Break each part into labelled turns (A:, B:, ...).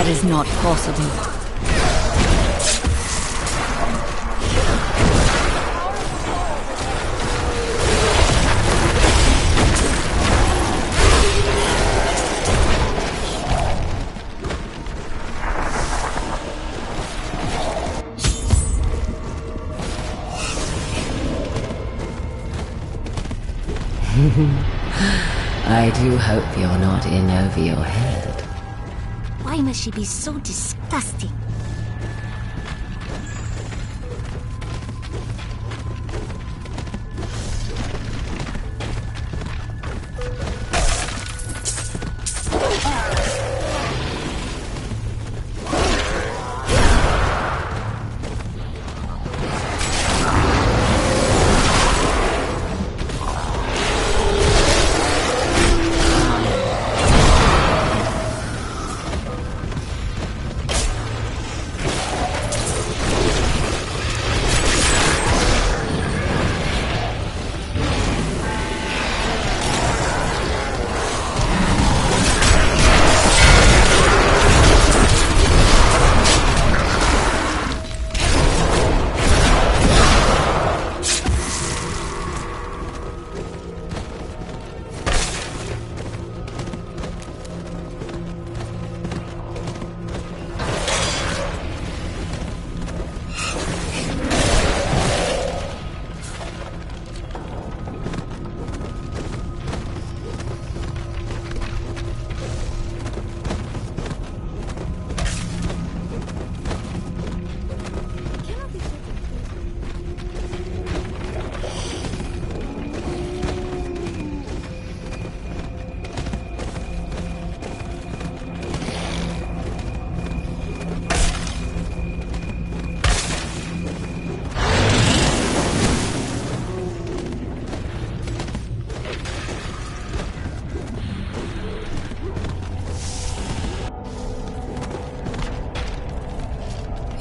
A: is not possible.
B: I do hope you're not in over your head.
A: Why must she be so disgusting?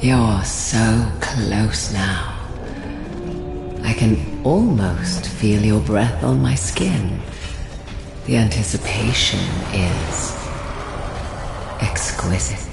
B: You're so close now. I can almost feel your breath on my skin. The anticipation is exquisite.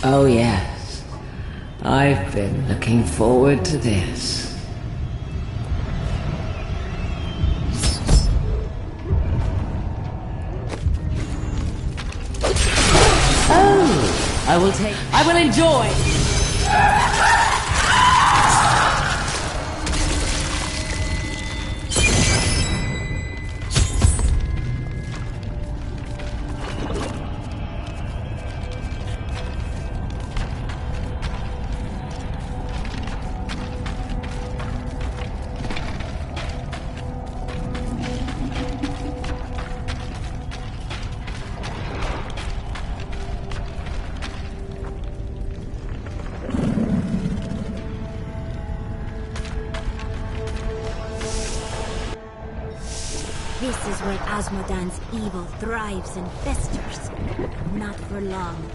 B: Oh yes, I've been looking forward to this. Oh, I will enjoy!
A: This is where Asmodan's evil thrives and festers. Not for long.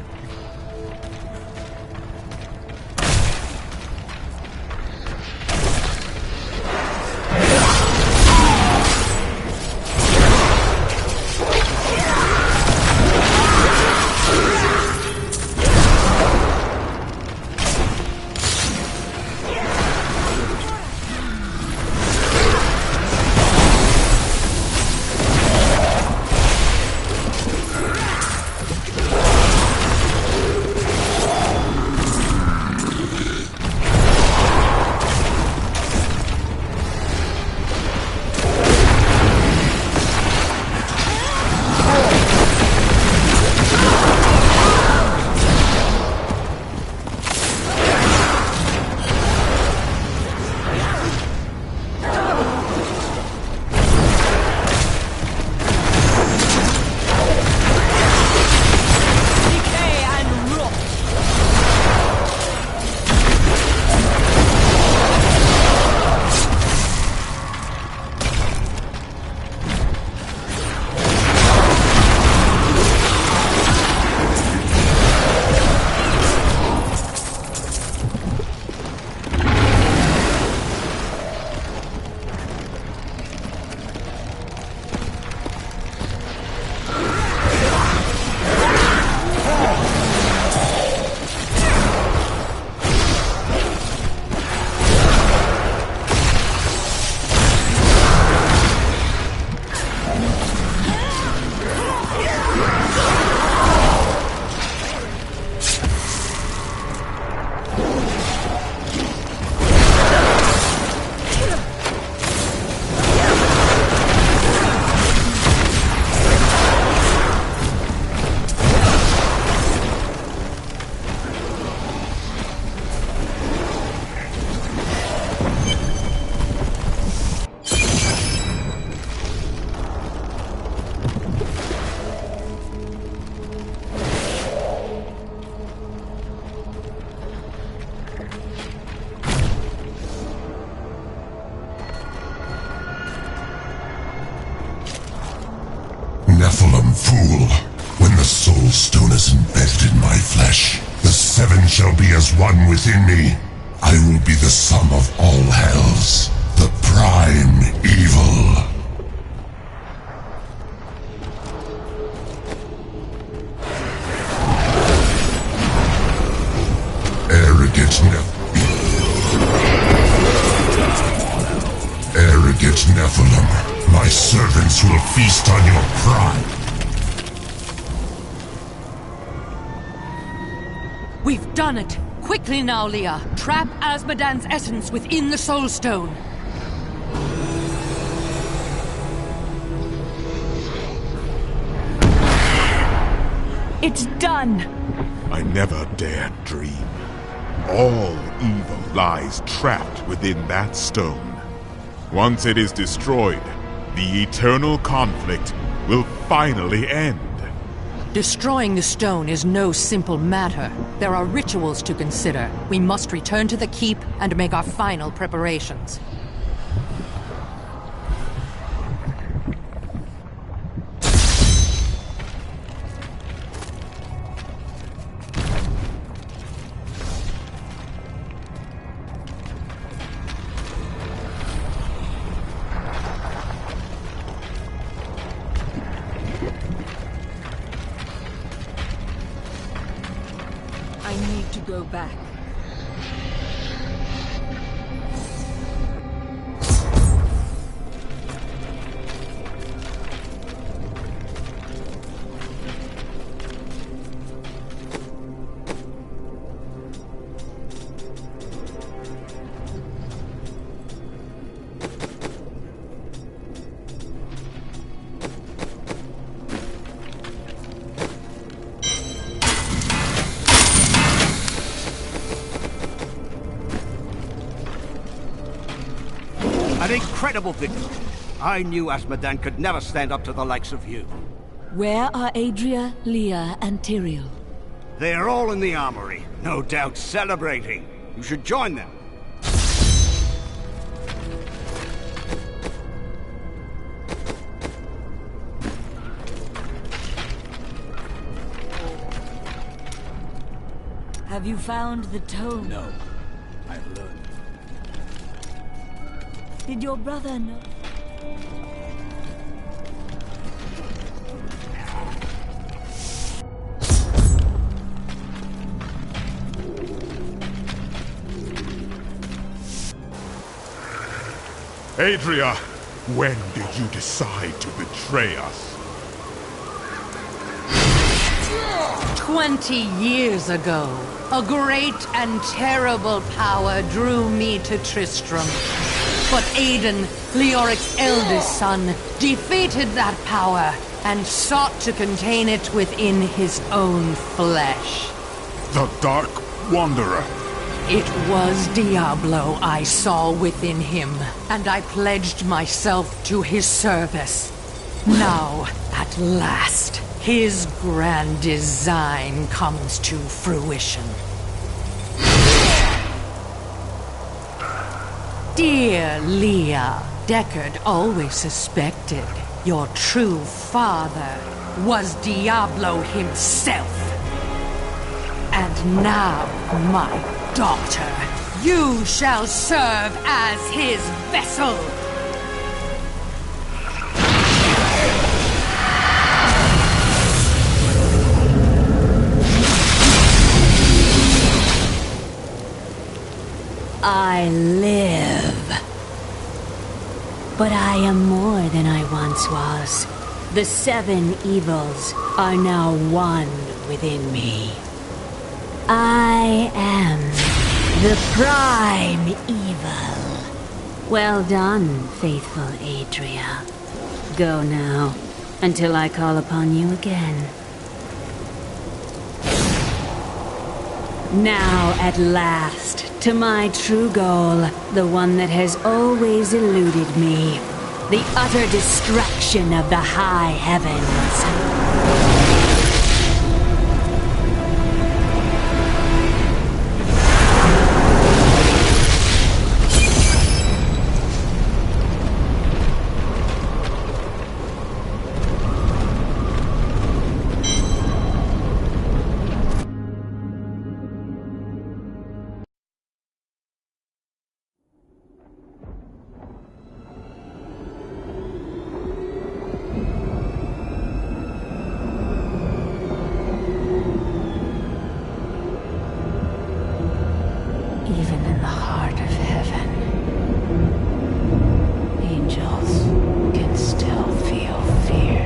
C: Nephilim fool, when the soul stone is embedded in my flesh, the seven shall be as one within me. I will be the sum of all hells, the prime evil. Arrogant Nephilim, my servants will feast on your pride.
D: We've done it! Quickly now, Leah! Trap Asmodan's essence within the Soul Stone!
E: It's done!
F: I never dared dream. All evil lies trapped within that stone. Once it is destroyed, the eternal conflict will finally end.
D: Destroying the stone is no simple matter. There are rituals to consider. We must return to the keep and make our final preparations.
E: I to go back.
G: An incredible victory. I knew Asmodan could never stand up to the likes of you.
E: Where are Adria, Leah, and Tyrael?
G: They are all in the armory, no doubt celebrating. You should join them.
E: Have you found the tome?
G: No, I've learned.
E: Did your brother know?
F: Adria, when did you decide to betray us?
D: 20 years ago, a great and terrible power drew me to Tristram. But Aiden, Leoric's eldest son, defeated that power and sought to contain it within his own flesh.
F: The Dark Wanderer.
D: It was Diablo I saw within him, and I pledged myself to his service. Now, at last, his grand design comes to fruition. Dear Leah, Deckard always suspected your true father was Diablo himself. And now, my daughter, you shall serve as his vessel.
A: I live. But I am more than I once was. The 7 evils are now one within me. I am the prime evil. Well done, faithful Adria. Go now, until I call upon you again. Now, at last, to my true goal, the one that has always eluded me. The utter destruction of the high heavens.
B: Even in the heart of heaven, angels can still feel fear.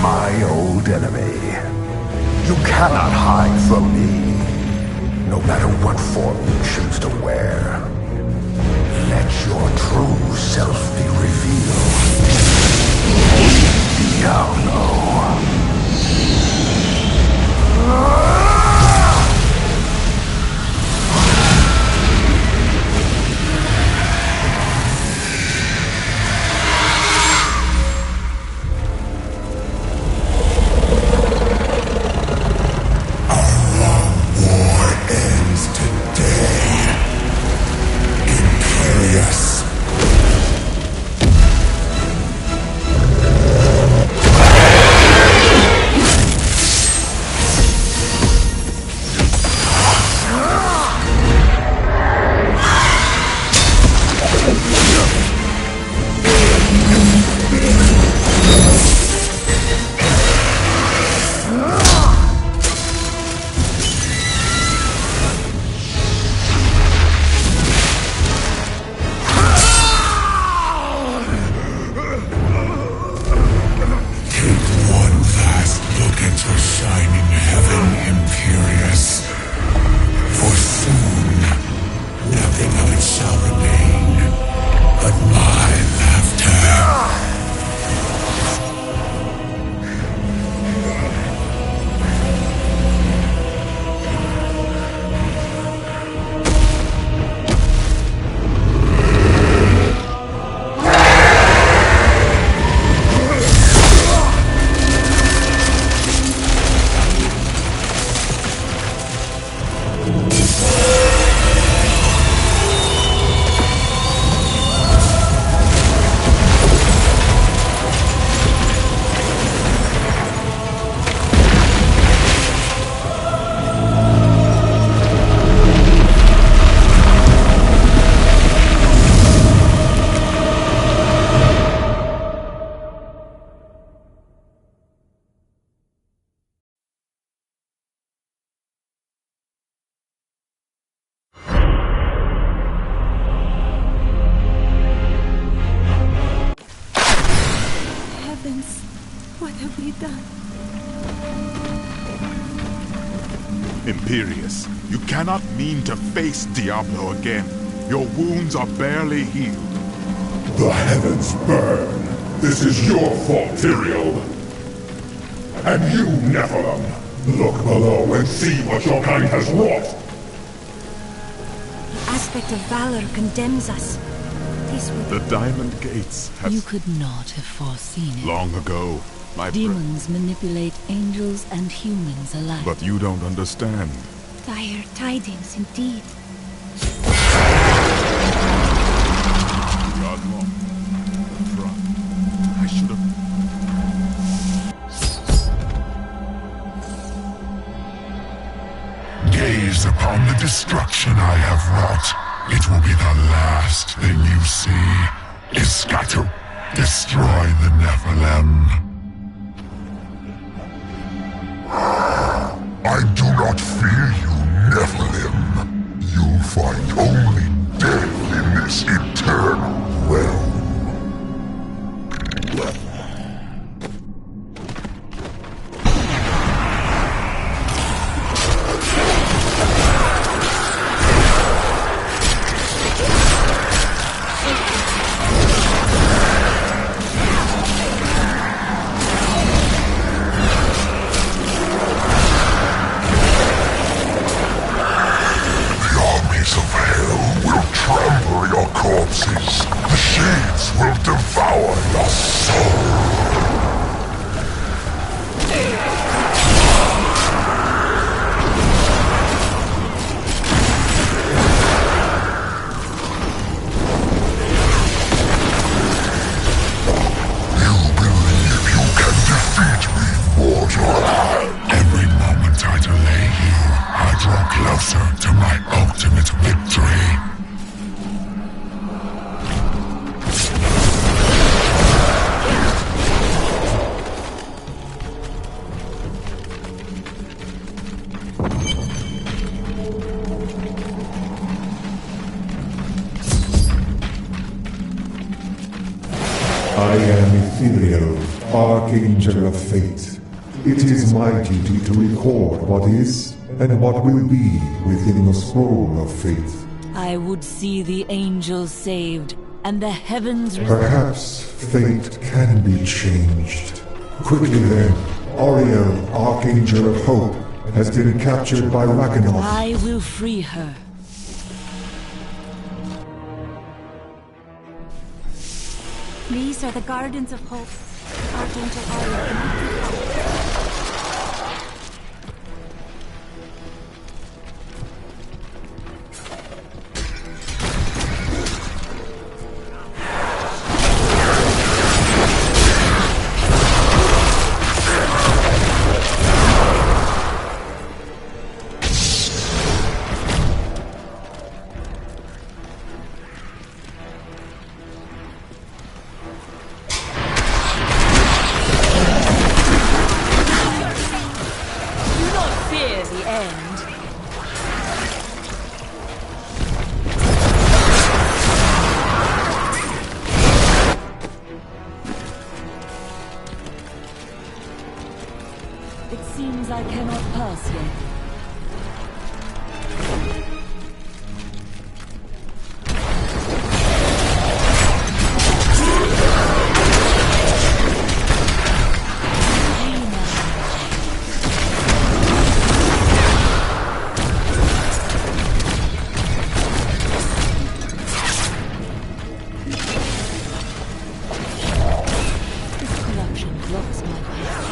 C: My old enemy. You cannot hide from me, no matter what form you choose to wear. Let your true self be revealed. Diablo. War ends today.
F: imperious. You cannot mean to face Diablo again. Your wounds are barely healed.
C: The heavens burn. This is your fault, Tyrael. And you, Nephilim, look below and see what your kind has wrought.
H: The aspect of valor condemns us. This would...
F: The Diamond Gates have...
E: You could not have foreseen it.
F: Long ago, my...
E: Demons manipulate angels and humans alike.
F: But you don't understand.
H: Dire tidings, indeed.
F: Godmom. I should have...
C: Gaze upon the destruction I have wrought. It will be the last thing you see. Iskatu, destroy the Nephilim. I do not fear you, Nephilim. You'll find only death in this eternal realm. The shades will devour your soul. You believe you can defeat me, mortal? Every moment I delay you, I draw closer to my ultimate victory.
I: I am Ethereal, Archangel of Fate. It is my duty to record what is and what will be within the scroll of fate.
E: I would see the angels saved and the heavens...
I: Perhaps fate can be changed. Quickly then, Auriel, Archangel of Hope, has been captured by Ragnarok.
E: I will free her.
H: These are the Gardens of Hope. Archangel Auriel.
E: It seems I cannot pass yet. This corruption blocks my path.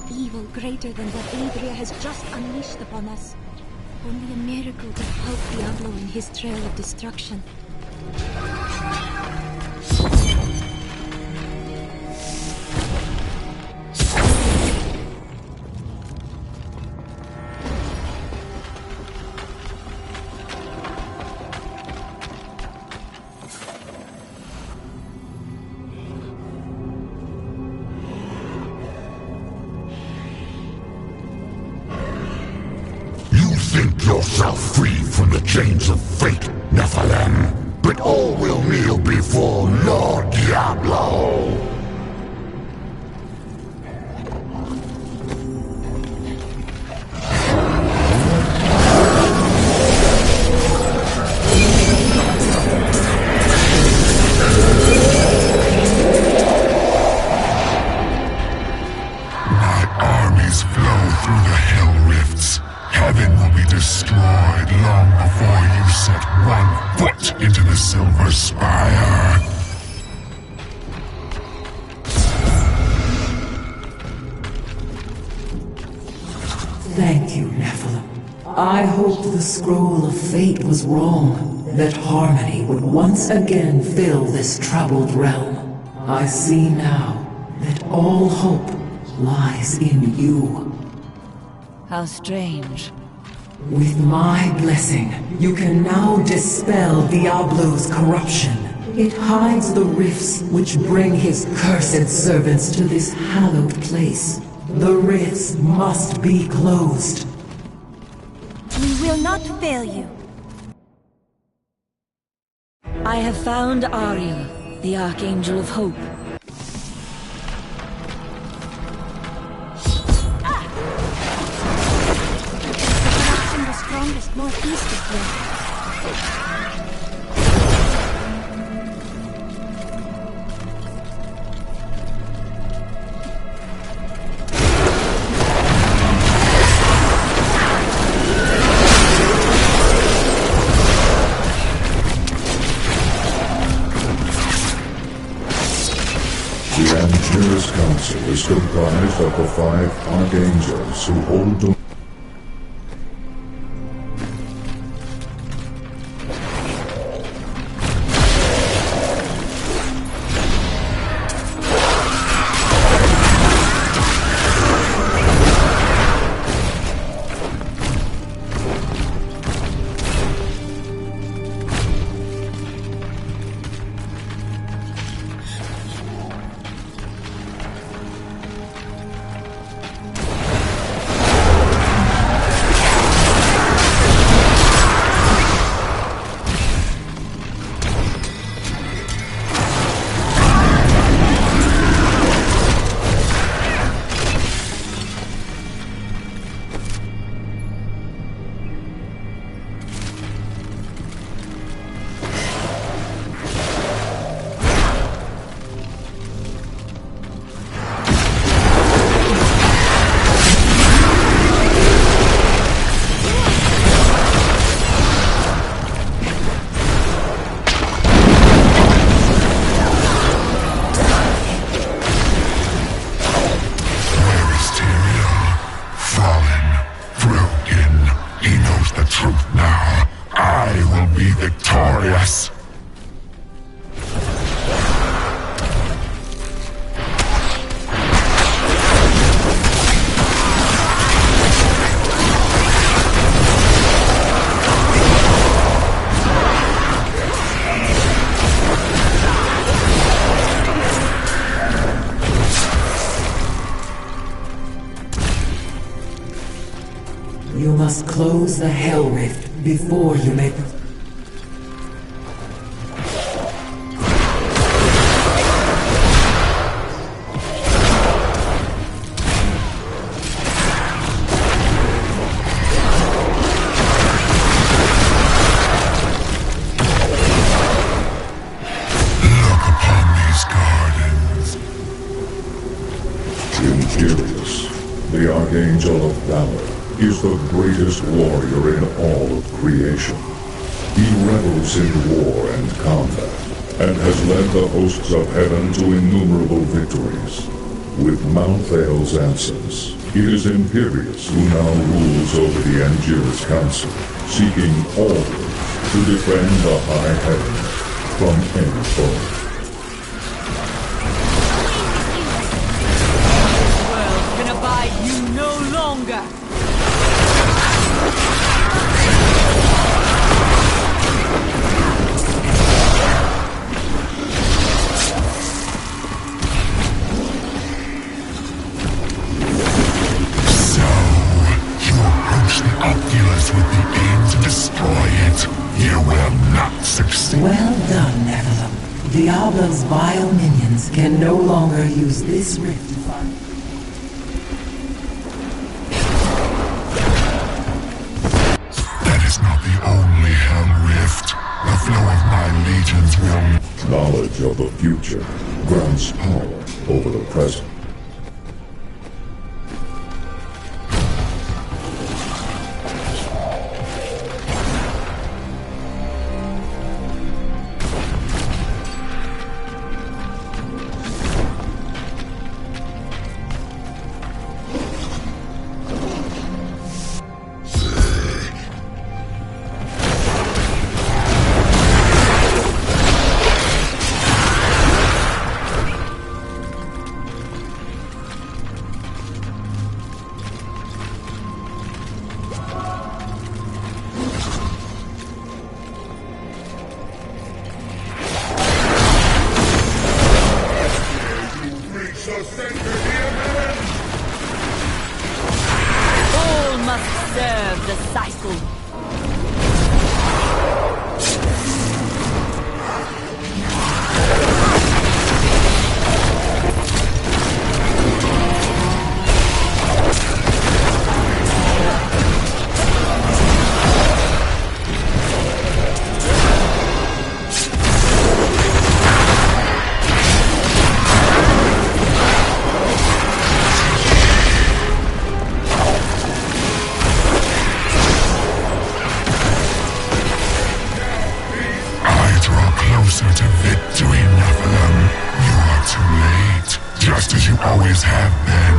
H: of evil greater than what Adria has just unleashed upon us. Only a miracle could help Diablo in his trail of destruction.
C: Think yourself free from the chains of fate, Nephilim, but all will kneel before Lord Diablo. My armies flow through the hell rifts. Heaven will be destroyed long before you set one foot into the Silver Spire.
B: Thank you, Nephilim. I hoped the scroll of fate was wrong, that harmony would once again fill this troubled realm. I see now that all hope lies in you.
E: How strange.
B: With my blessing, you can now dispel Diablo's corruption. It hides the rifts which bring his cursed servants to this hallowed place. The rifts must be closed.
H: We will not fail you.
E: I have found Ariel, the Archangel of Hope.
H: Strongest northeast of here.
I: The Engineers' Council is comprised of the 5 Archangels who hold the victorious.
B: You must close the Hell Rift before you make...
C: Look upon these gardens.
I: Imperius, the Archangel of Valor, is the greatest warrior in all of creation. He revels in war and combat, and has led the hosts of heaven to innumerable victories. With Malthael's absence, it is Imperius who now rules over the Angelus Council, seeking all to defend the High Heavens from any foe.
E: The world can abide you no longer!
C: With the aim to destroy it, you will not succeed.
B: Well done, Nephilim. Diablo's vile minions can no longer use this rift to find.
C: That is not the only Hell Rift. The flow of my legions will...
I: Knowledge of the future grants power over the present.
E: All must serve the cycle.
C: Closer to victory, Nephilim. You are too late, just as you always have been.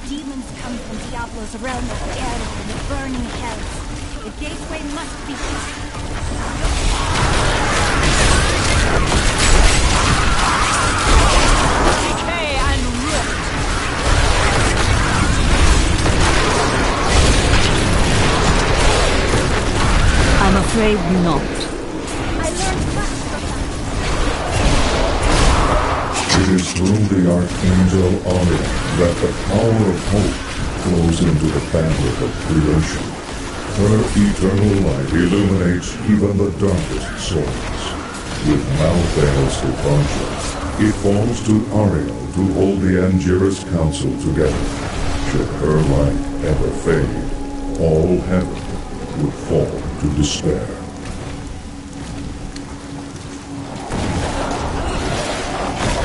H: Demons come from Diablo's realm of air and the burning hells. The gateway must be shut.
E: Decay and rot! I'm afraid not.
H: I learned much from that.
I: It is through the Archangel Aria that the power of hope flows into the fabric of creation. Her eternal light illuminates even the darkest souls. With Malthael's departure, it falls to Ariel to hold the Angelus Council together. Should her light ever fade, all heaven would fall to despair.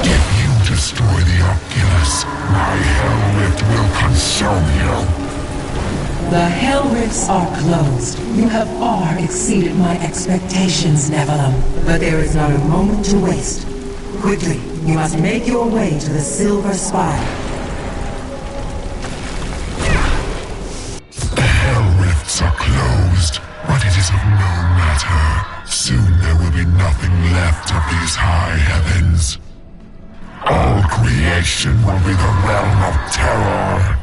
C: If you destroy the Oculus, my Hell Rift will consume you.
B: The Hell Rifts are closed. You have far exceeded my expectations, Nephilim. But there is not a moment to waste. Quickly, you must make your way to the Silver Spire.
C: The Hell Rifts are closed, but it is of no matter. Soon there will be nothing left of these high heavens. All creation will be the realm of terror.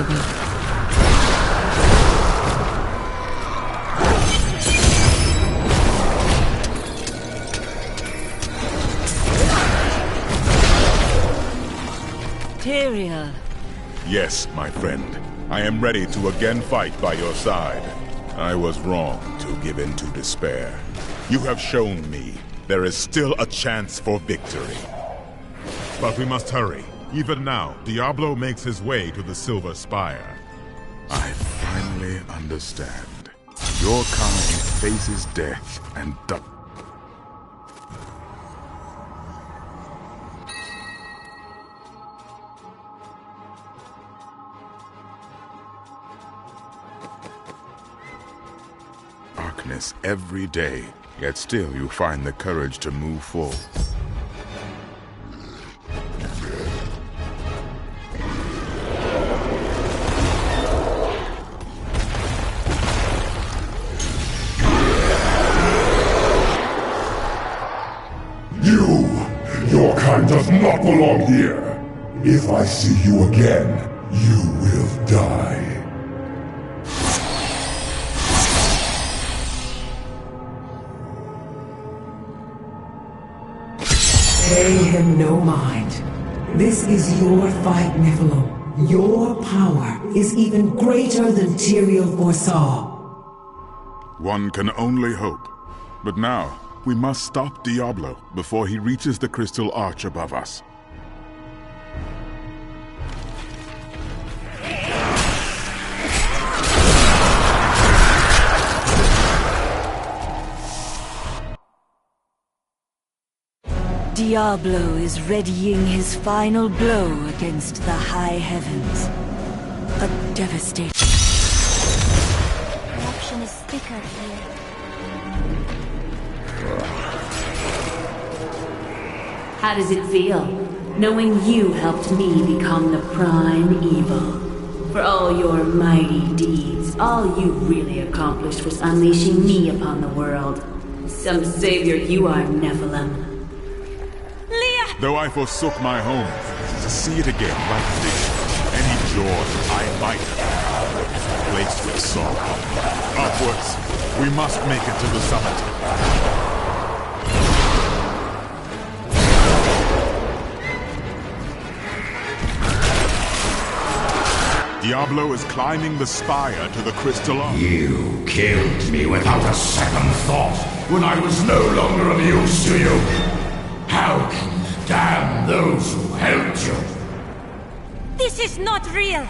E: impossible. Tyrael.
F: Yes, my friend. I am ready to again fight by your side. I was wrong to give in to despair. You have shown me there is still a chance for victory.
J: But we must hurry. Even now, Diablo makes his way to the Silver Spire.
F: I finally understand. Your kind faces death and darkness every day, yet still you find the courage to move forward.
C: Your kind does not belong here. If I see you again, you will die.
B: Pay him no mind. This is your fight, Nephilim. Your power is even greater than Tyrael foresaw.
F: One can only hope. But now, we must stop Diablo before he reaches the crystal arch above us.
E: Diablo is readying his final blow against the high heavens. A devastating...
H: Corruption is thicker here.
A: How does it feel, knowing you helped me become the prime evil? For all your mighty deeds, all you really accomplished was unleashing me upon the world. Some savior you are, Nephilim.
F: Though I forsook my home, to see it again like this, any joy I might have had, placed with sorrow. Upwards, we must make it to the summit. Diablo is climbing the spire to the crystal arch.
C: You killed me without a second thought when I was no longer of use to you. How can you damn those who helped you?
H: This is not real!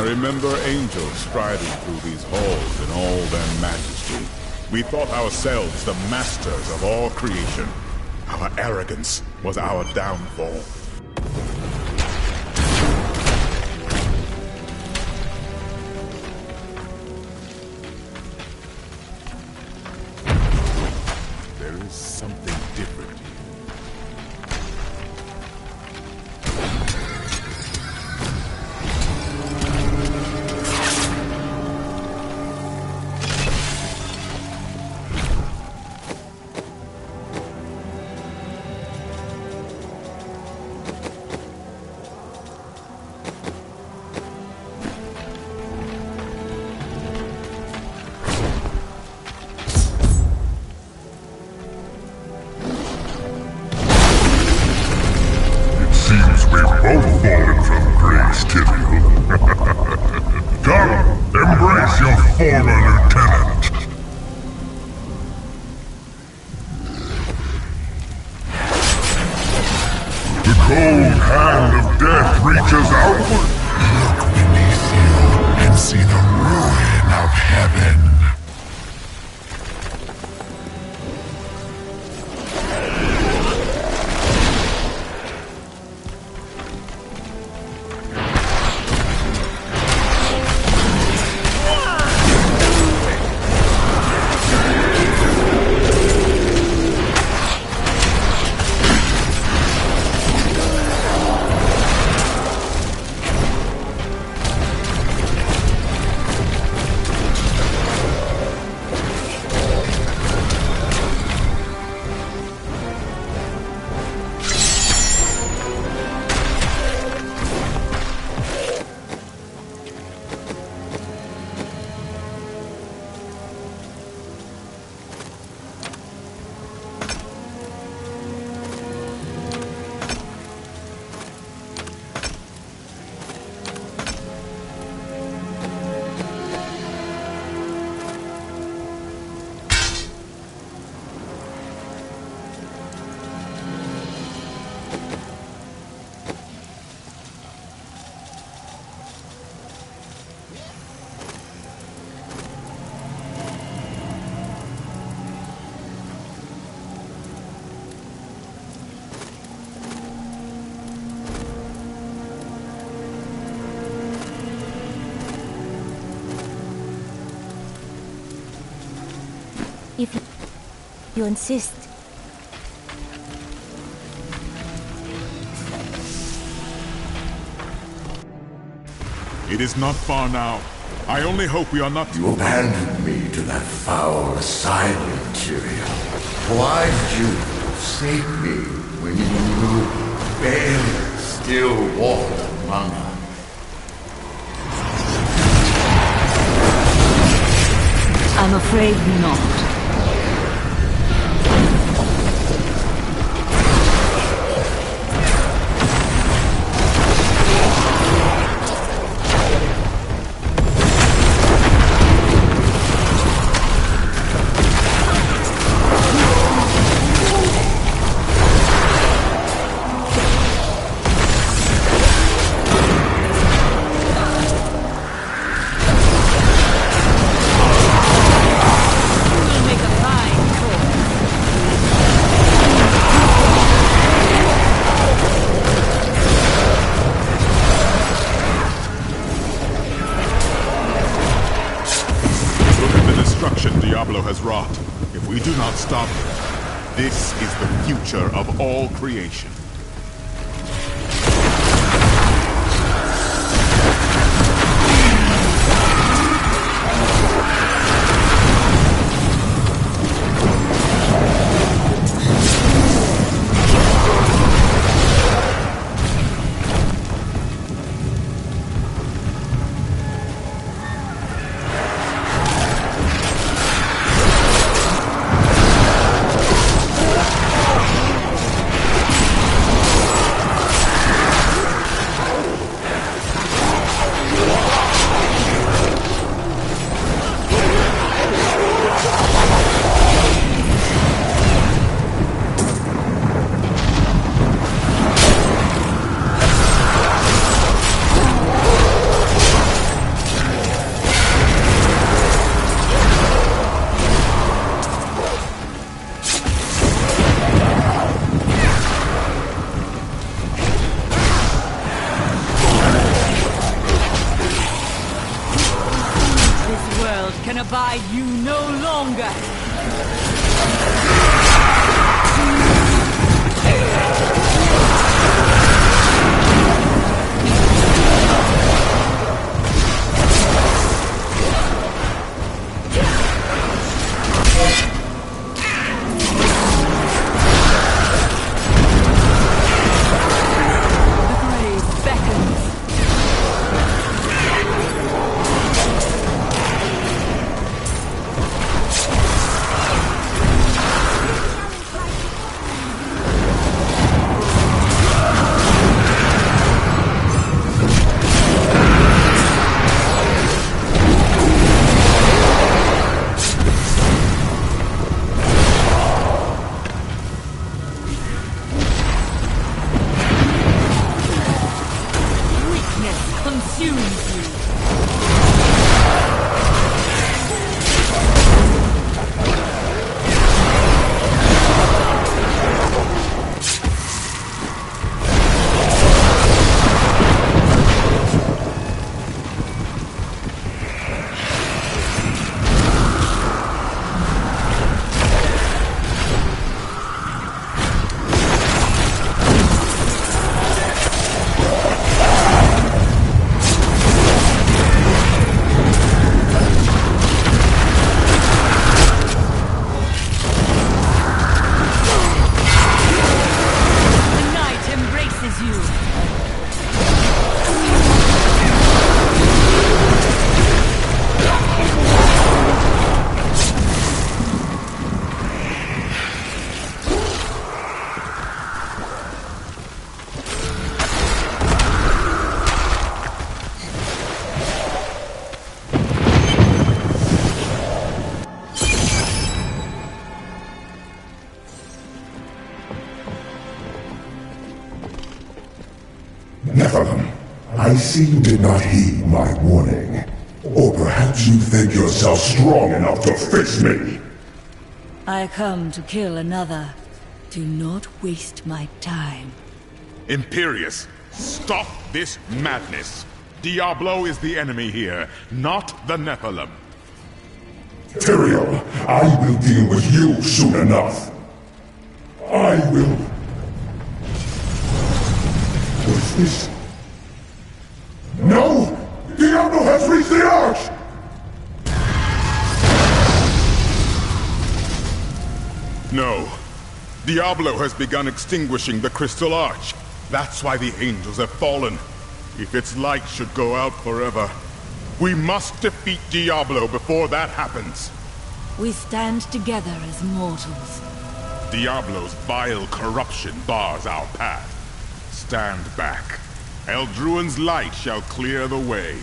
F: I remember angels striding through these halls in all their majesty. We thought ourselves the masters of all creation. Our arrogance was our downfall. There is something different here.
C: Both fallen from grace, Tyrael. Come, embrace your former lieutenant. The cold hand of death reaches outward. Look beneath you and see the ruin of heaven.
H: If you insist.
F: It is not far now. I only hope we are not...
C: You abandoned me to that foul asylum, Tyrael. Why did you forsake me when you knew Baal still walked among us?
E: I'm afraid not.
F: Diablo has wrought. If we do not stop it, this is the future of all creation.
E: divide you no longer!
C: Nephilim, I see you did not heed my warning. Or perhaps you think yourself strong enough to face me.
E: I come to kill another. Do not waste my time.
F: Imperius, stop this madness. Diablo is the enemy here, not the Nephilim.
C: Tyrael, I will deal with you soon enough. I will... What's this? No! Diablo has reached the arch!
F: No. Diablo has begun extinguishing the Crystal Arch. That's why the angels have fallen. If its light should go out forever, we must defeat Diablo before that happens.
E: We stand together as mortals.
F: Diablo's vile corruption bars our path. Stand back. Eldruin's light shall clear the way.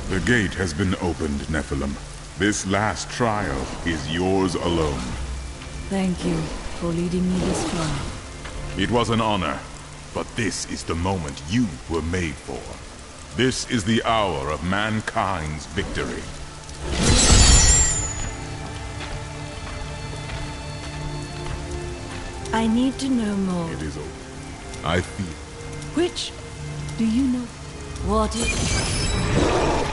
F: The gate has been opened, Nephilim. This last trial is yours alone.
E: Thank you for leading me this far.
F: It was an honor, but this is the moment you were made for. This is the hour of mankind's victory.
E: I need to know more.
F: It is over. I feel.
E: Which do you know? What is...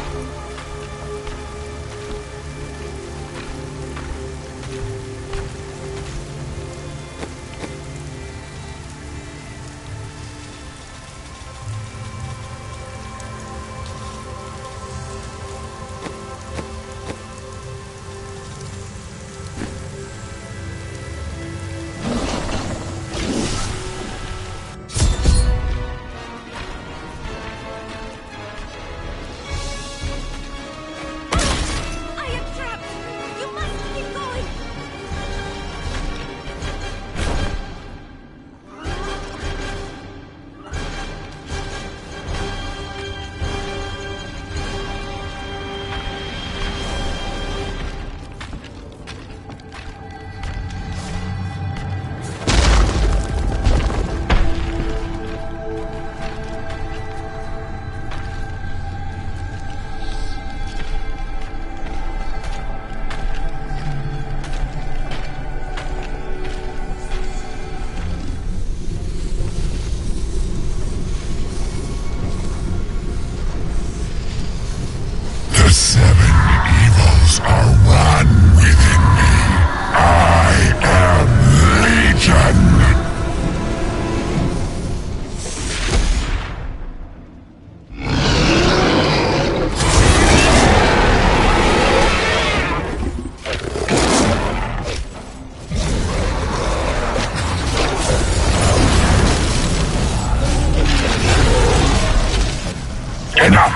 C: Enough!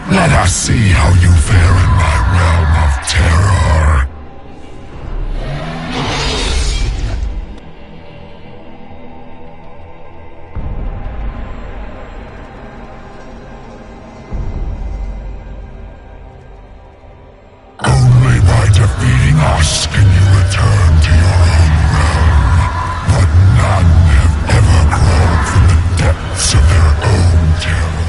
C: Let us see how you fare in my realm of terror. Only by defeating us can you return to your own realm. But none have ever crawled from the depths of their own terror.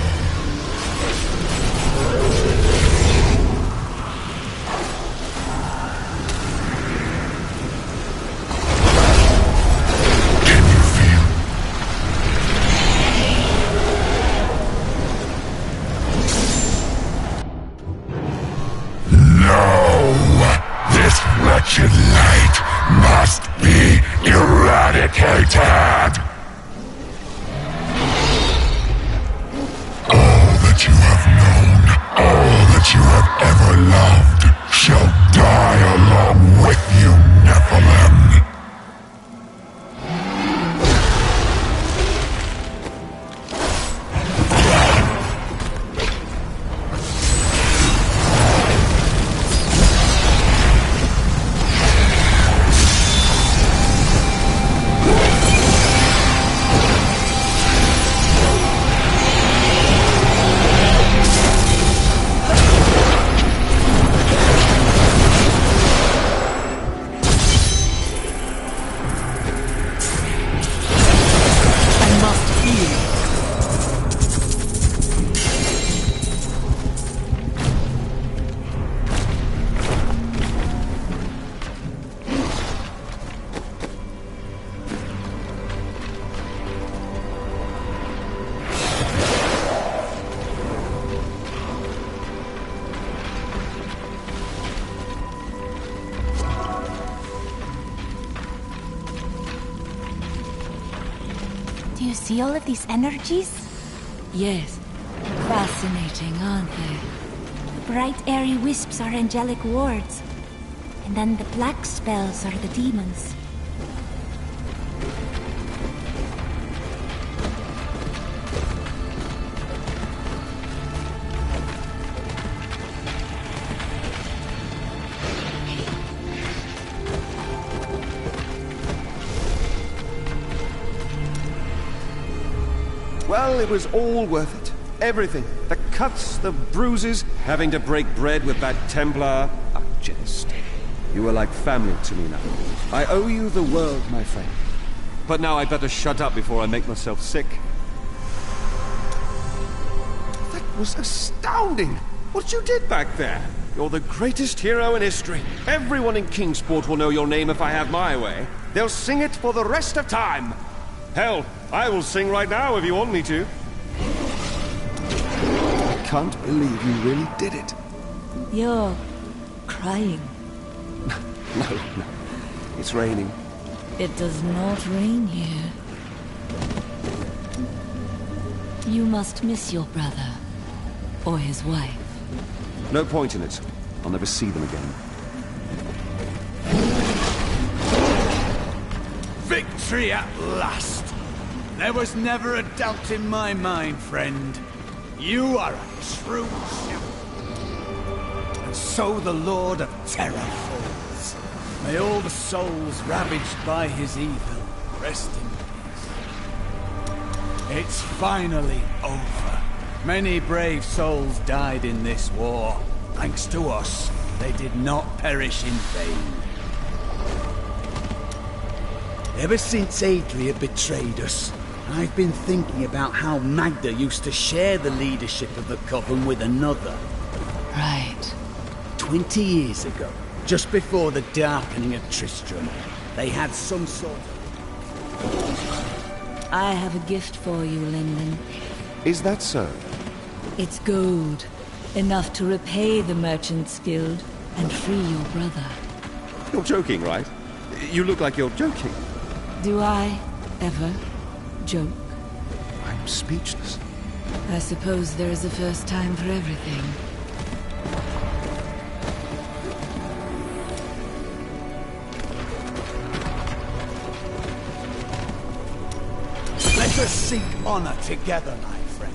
C: Can you feel? No! This wretched light must be eradicated! All that you have known, all that you have ever loved, shall die along with you, Nephilim!
H: Do you see all of these energies?
E: Yes. Fascinating, aren't they?
H: The bright airy wisps are angelic wards. And then the black spells are the demons.
K: Well, it was all worth it. Everything. The cuts, the bruises, having to break bread with that Templar. A jest. You are like family to me now. I owe you the world, my friend. But now I'd better shut up before I make myself sick. That was astounding! What you did back there! You're the greatest hero in history. Everyone in Kingsport will know your name if I have my way. They'll sing it for the rest of time. Hell, I will sing right now if you want me to. I can't believe you really did it.
E: You're crying.
K: No. It's raining.
E: It does not rain here. You must miss your brother. Or his wife.
K: No point in it. I'll never see them again.
L: Victory at last! There was never a doubt in my mind, friend. You are a true champion. And so the Lord of Terror falls. May all the souls ravaged by his evil rest in peace. It's finally over. Many brave souls died in this war. Thanks to us, they did not perish in vain. Ever since Adria betrayed us, I've been thinking about how Magda used to share the leadership of the Coven with another.
E: Right.
L: 20 years ago, just before the darkening of Tristram, they had some sort of...
E: I have a gift for you, Lyndon.
K: Is that so?
E: It's gold. Enough to repay the Merchant's Guild and free your brother.
K: You're joking, right? You look like you're joking.
E: Do I ever joke?
K: I'm speechless.
E: I suppose there is a first time for everything.
L: Let us seek honor together, my friend.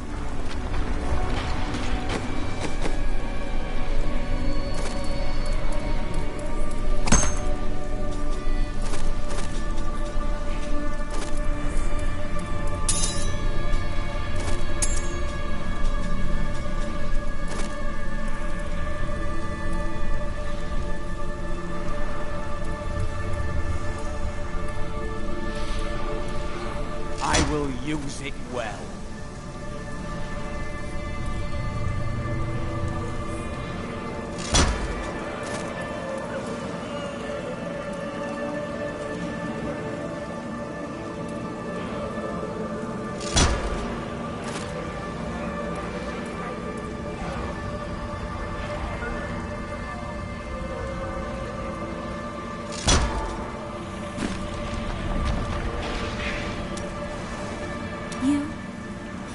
L: will use it well.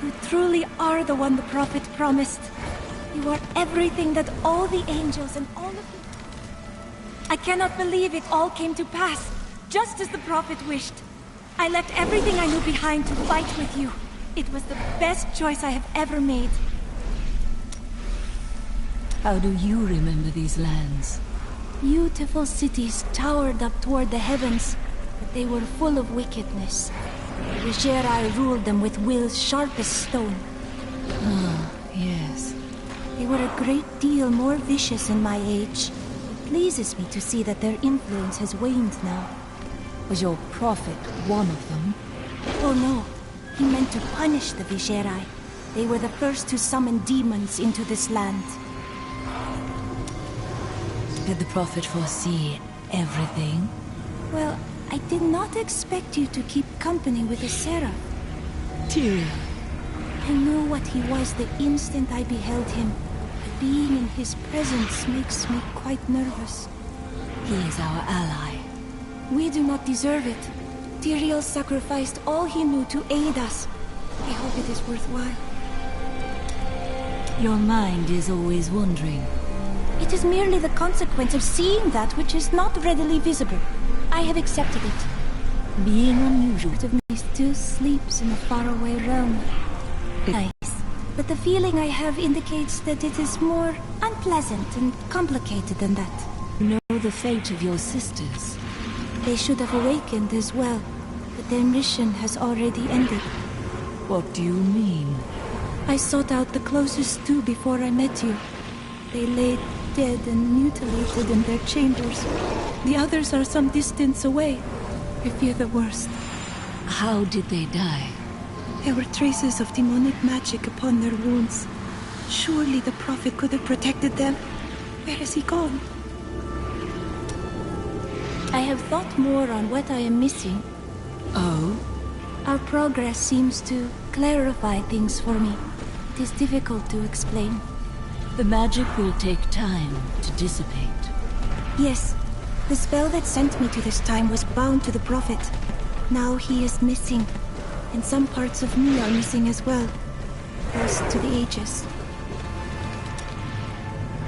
H: You truly are the one the Prophet promised. You are everything that all the angels and all of the... I cannot believe it all came to pass, just as the Prophet wished. I left everything I knew behind to fight with you. It was the best choice I have ever made.
E: How do you remember these lands?
H: Beautiful cities towered up toward the heavens, but they were full of wickedness. The Jedi ruled them with will's sharpest stone.
E: Ah, yes.
H: They were a great deal more vicious in my age. It pleases me to see that their influence has waned now.
E: Was your prophet one of them?
H: Oh no, he meant to punish the Jedi. They were the first to summon demons into this land.
E: Did the prophet foresee everything?
H: Well, I did not expect you to keep company with a seraph.
E: Tyrion.
H: I knew what he was the instant I beheld him. But being in his presence makes me quite nervous.
E: He is our ally.
H: We do not deserve it. Tyrion sacrificed all he knew to aid us. I hope it is worthwhile.
E: Your mind is always wandering.
H: It is merely the consequence of seeing that which is not readily visible. I have accepted it.
E: Being unusual.
H: Part of me still sleeps in a faraway realm. Nice. But the feeling I have indicates that it is more unpleasant and complicated than that.
E: You know the fate of your sisters.
H: They should have awakened as well, but their mission has already ended.
E: What do you mean?
H: I sought out the closest two before I met you. They lay dead and mutilated in their chambers. The others are some distance away. I fear the worst.
E: How did they die?
H: There were traces of demonic magic upon their wounds. Surely the Prophet could have protected them. Where has he gone? I have thought more on what I am missing.
E: Oh?
H: Our progress seems to clarify things for me. It is difficult to explain.
E: The magic will take time to dissipate.
H: Yes. The spell that sent me to this time was bound to the Prophet. Now he is missing. And some parts of me are missing as well. Lost to the ages.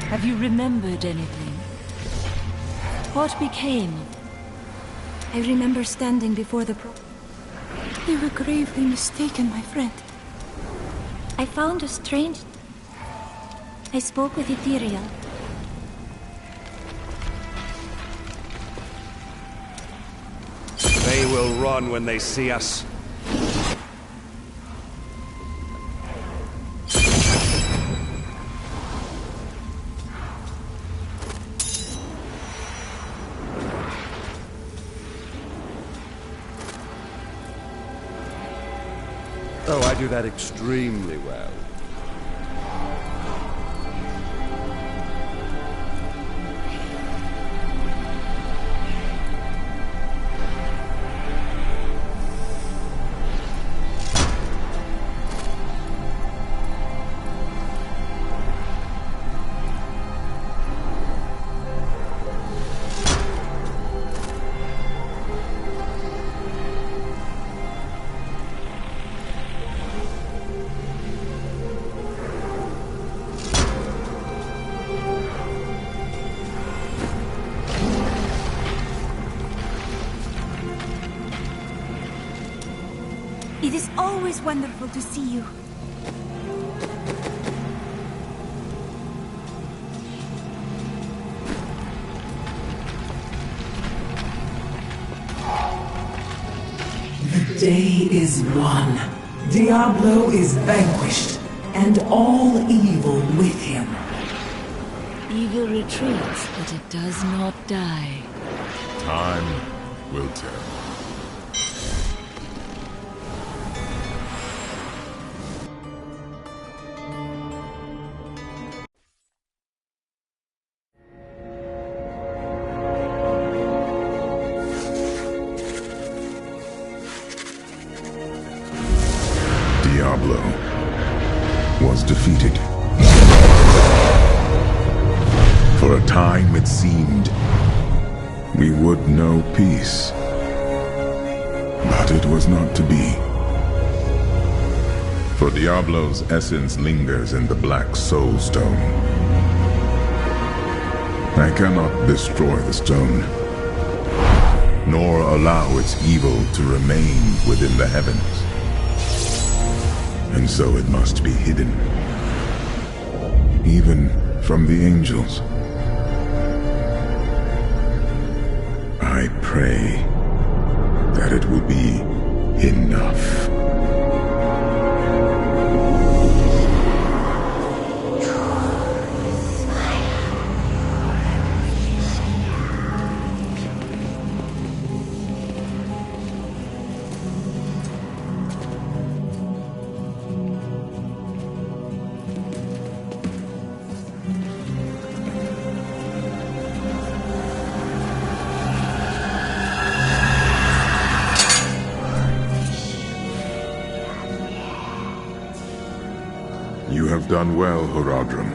E: Have you remembered anything? What became of...
H: I remember standing before the Prophet. You were gravely mistaken, my friend. I found a strange... I spoke with Ethereal.
K: They will run when they see us. Oh, I do that extremely well.
H: It is always wonderful to see you.
B: The day is won. Diablo is vanquished, and all evil with him.
E: Evil retreats, but it does not die.
J: Time will tell. Diablo was defeated. For a time it seemed we would know peace. But it was not to be. For Diablo's essence lingers in the Black Soul Stone. I cannot destroy the stone, nor allow its evil to remain within the heavens. And so it must be hidden, even from the angels. I pray that it will be enough. You have done well, Horadrim.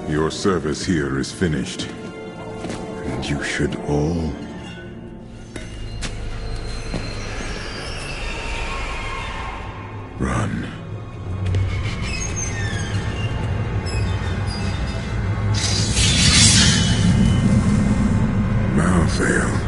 J: Your service here is finished. And you should all run. Malthael.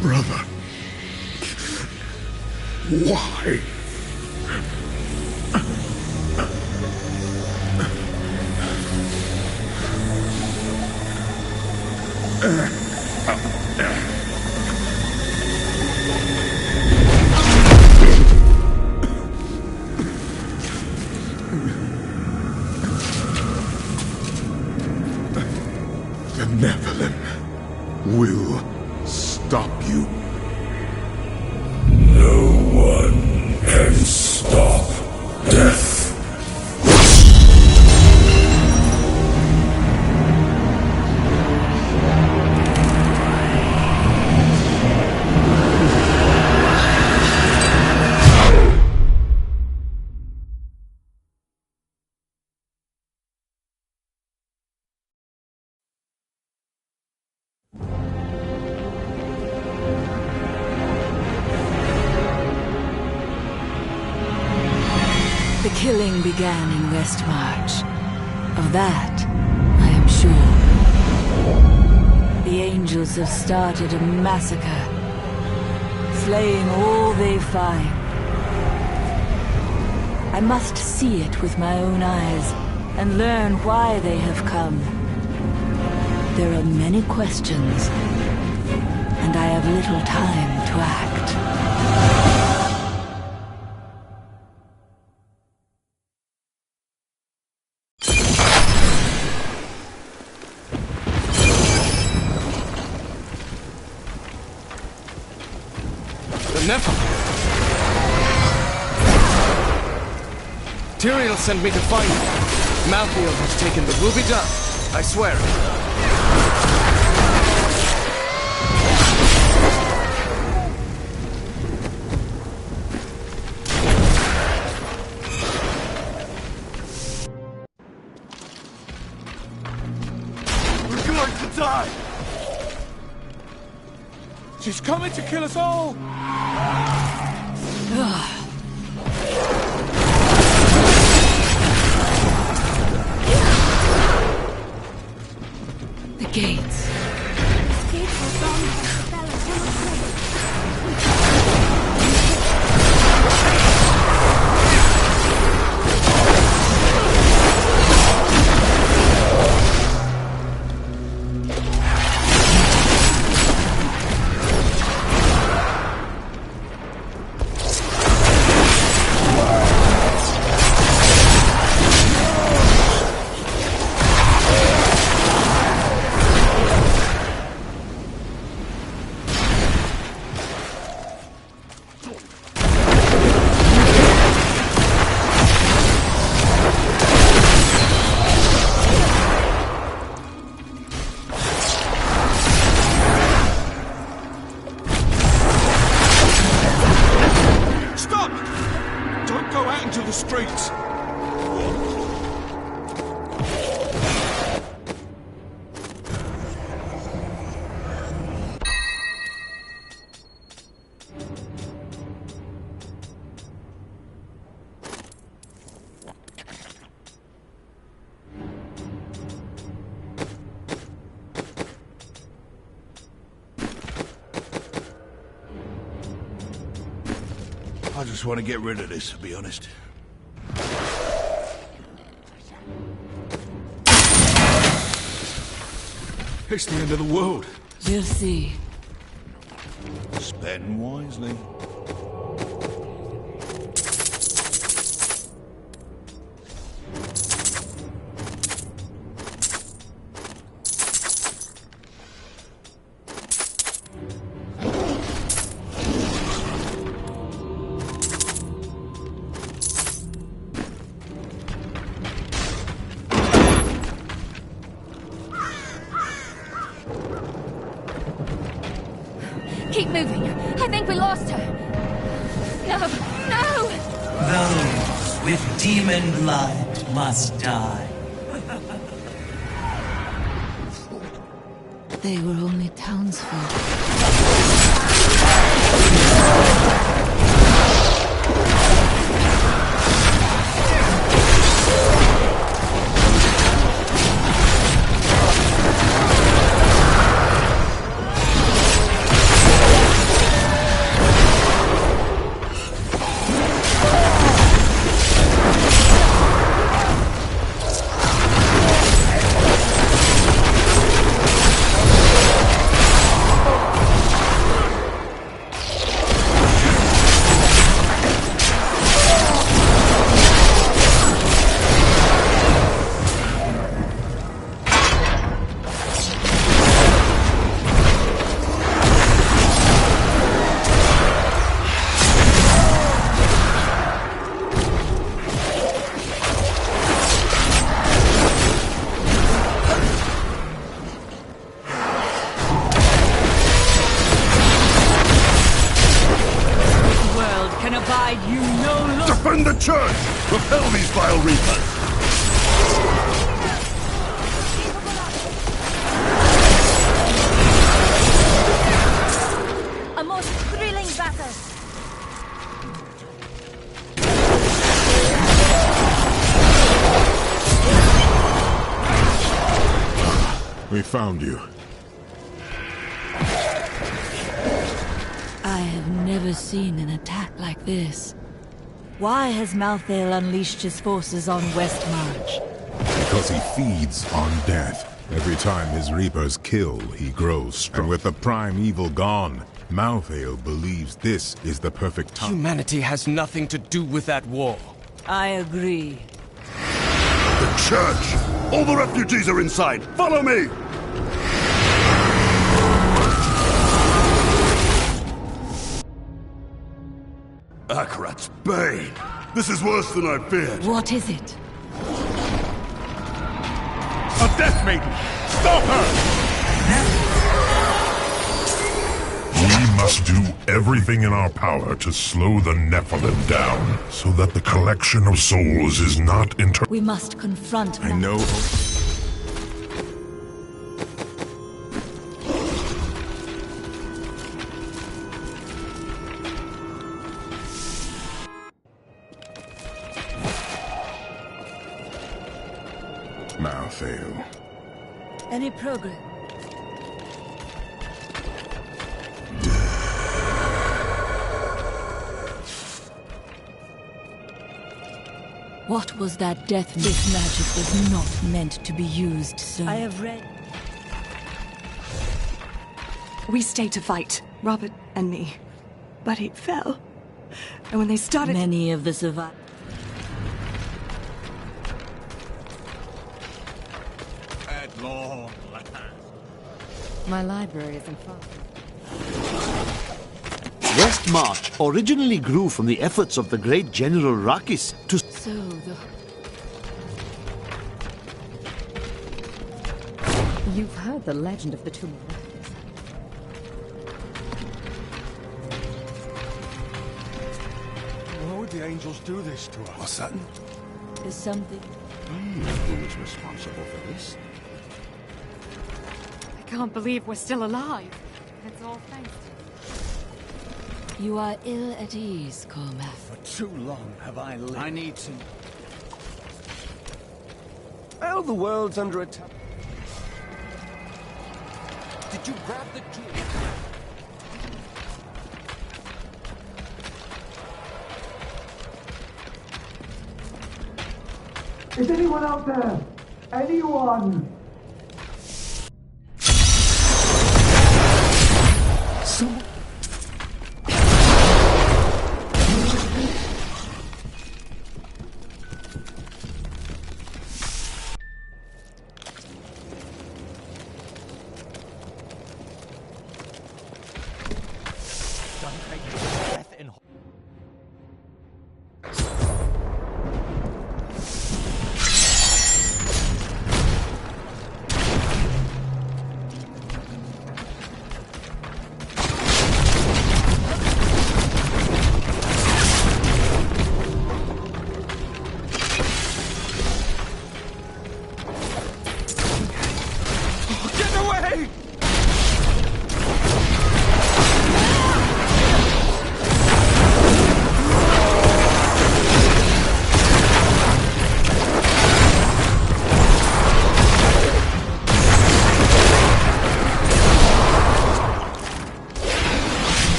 J: Brother, why? The Nephilim will stop you.
C: No one can stop death.
E: The killing began in Westmarch. Of that, I am sure. The angels have started a massacre, slaying all they find. I must see it with my own eyes, and learn why they have come. There are many questions, and I have little time to act.
K: Tyrael sent me to find you. Malthael has taken the ruby dove. I swear it.
L: She's coming to kill us all!
E: The gates.
H: Gates are gone. Bella cannot hold.
L: I just want to get rid of this, to be honest. It's the end of the world.
E: We'll see.
L: Spend wisely.
H: Keep moving. I think we lost her. No, no!
M: Those with demon blood must die.
E: They were only townsfolk.
C: Defend the church! Repel these vile reapers!
H: A most thrilling battle.
J: We found you.
E: I have never seen an attack like this. Why has Malthael unleashed his forces on West March?
J: Because he feeds on death. Every time his reapers kill, he grows strong. And with the prime evil gone, Malthael believes this is the perfect time.
K: Humanity has nothing to do with that war.
E: I agree.
C: The church! All the refugees are inside! Follow me! Akarat's Bane! This is worse than I feared!
E: What is it?
F: A Death Maiden! Stop her!
C: We must do everything in our power to slow the Nephilim down, so that the collection of souls is not
E: We must confront
J: I know. Malthael.
E: Any progress? What was that death? This magic was not meant to be used, so... I have read...
N: We stayed to fight, Robert and me. But it fell. And when they started...
E: Many of the survivors...
L: At long last.
N: My library isn't far.
G: Westmarch originally grew from the efforts of the great General Rakis to...
E: So the...
N: You've heard the legend of the Tomb of
L: Why would the angels do this to us?
J: What's that?
E: There's something...
G: Who is responsible for this?
N: I can't believe we're still alive. It's all thanks to...
E: You are ill at ease, Cormac.
L: For too long have I lived. I need to...
K: Well, the world's under attack.
L: Did you grab the tool?
O: Is anyone out there? Anyone?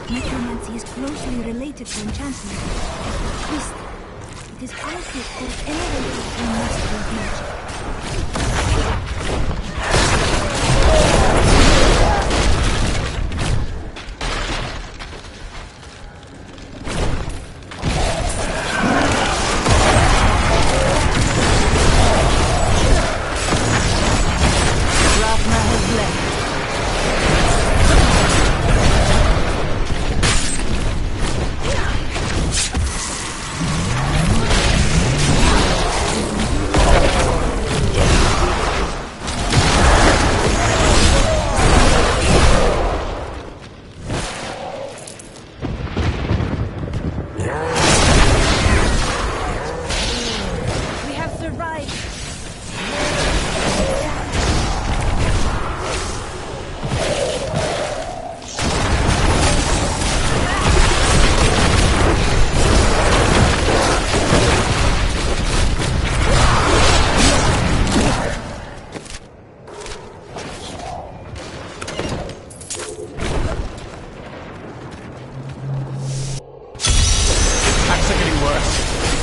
H: Necromancy is closely related to enchantment. Twist. It is also called anyone who must reveal.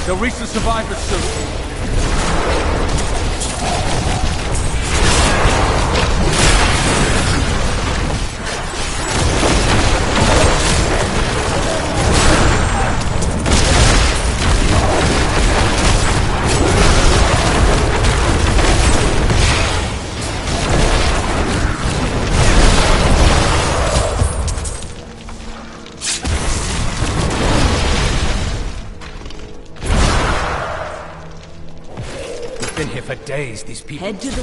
L: They'll reach the survivors soon. Been here for days, these people.
E: Head to the...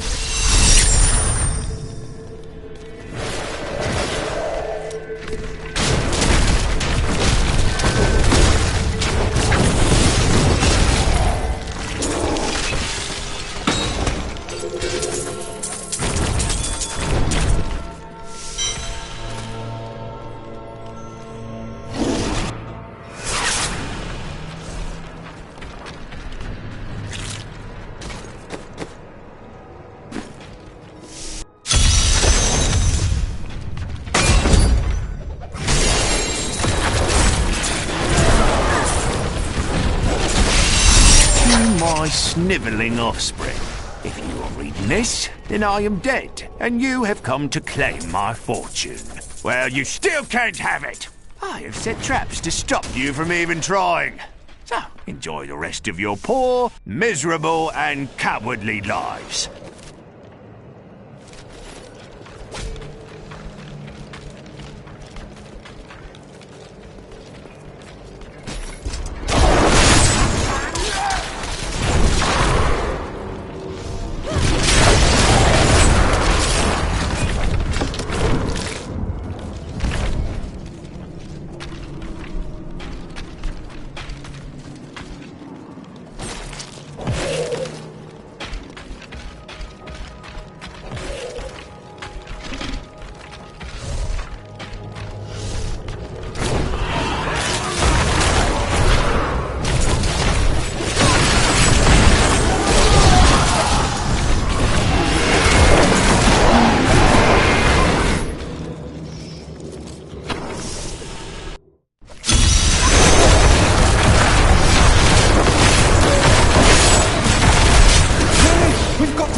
P: snivelling offspring. If you are reading this, then I am dead, and you have come to claim my fortune. Well, you still can't have it. I have set traps to stop you from even trying. So, enjoy the rest of your poor, miserable, and cowardly lives.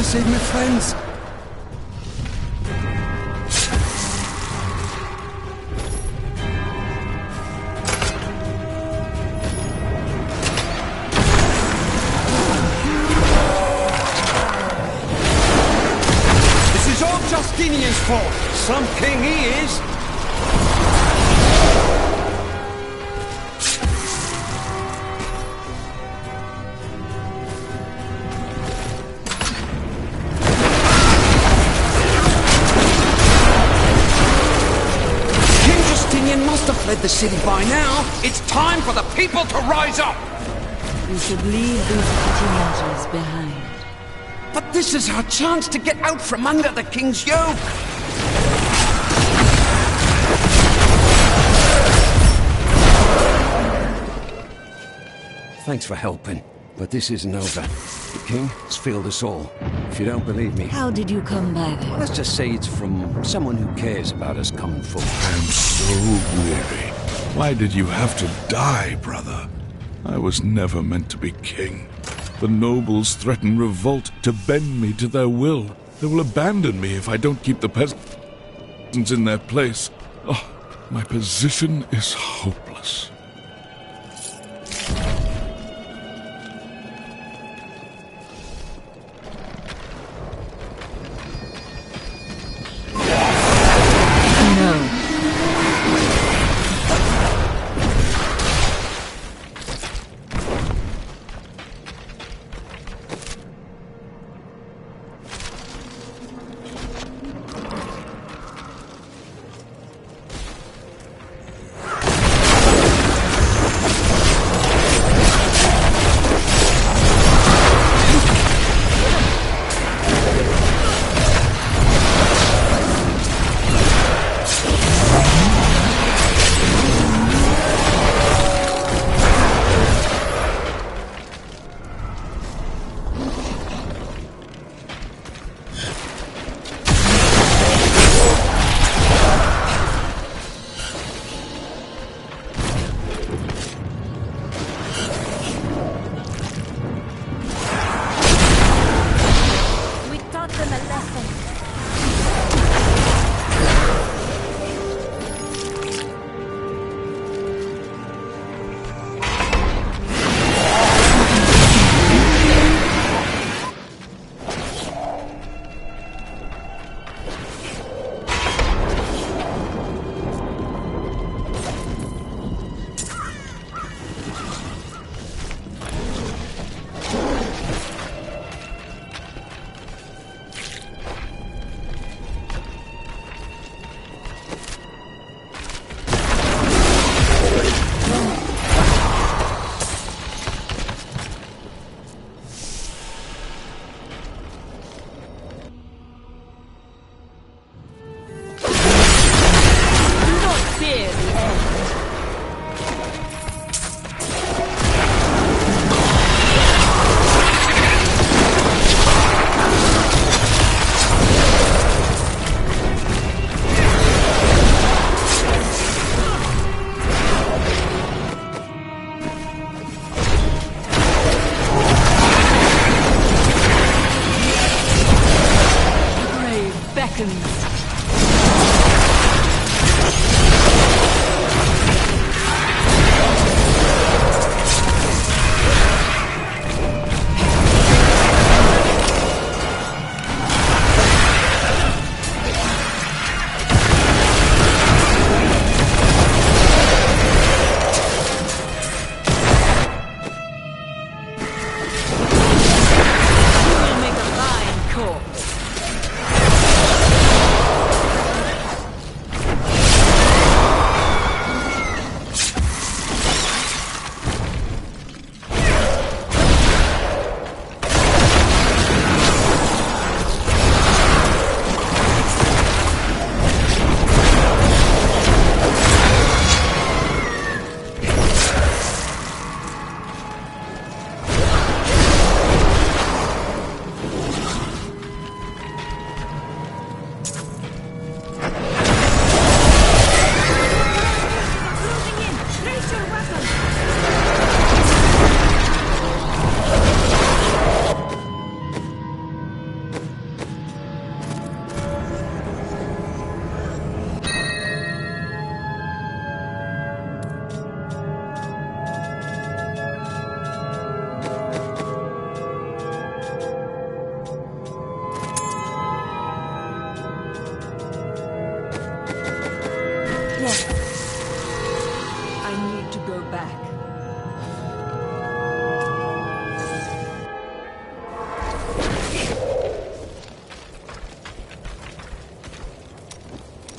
K: Save my friends.
G: This is all Justinian's fault. Some king he is.
L: Fled the city by now. It's time for the people to rise up.
E: You should leave these petty matters behind.
L: But this is our chance to get out from under the king's yoke.
G: Thanks for helping, but this isn't over. The king has failed us all. If you don't believe me...
E: How did you come by this?
G: Well, let's just say it's from someone who cares about us coming forward.
Q: I'm so weary. Why did you have to die, brother? I was never meant to be king. The nobles threaten revolt to bend me to their will. They will abandon me if I don't keep the peasants in their place. Oh, my position is hopeless.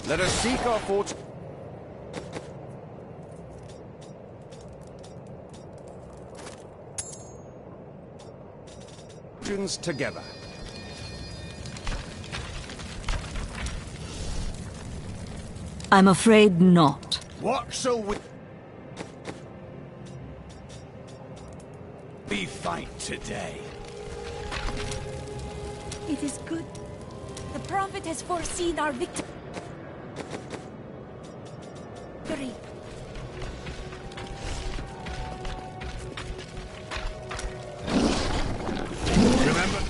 K: Let us seek our fortunes together.
E: I'm afraid not.
L: What shall we fight today?
H: It is good. The Prophet has foreseen our victory.
L: Remember?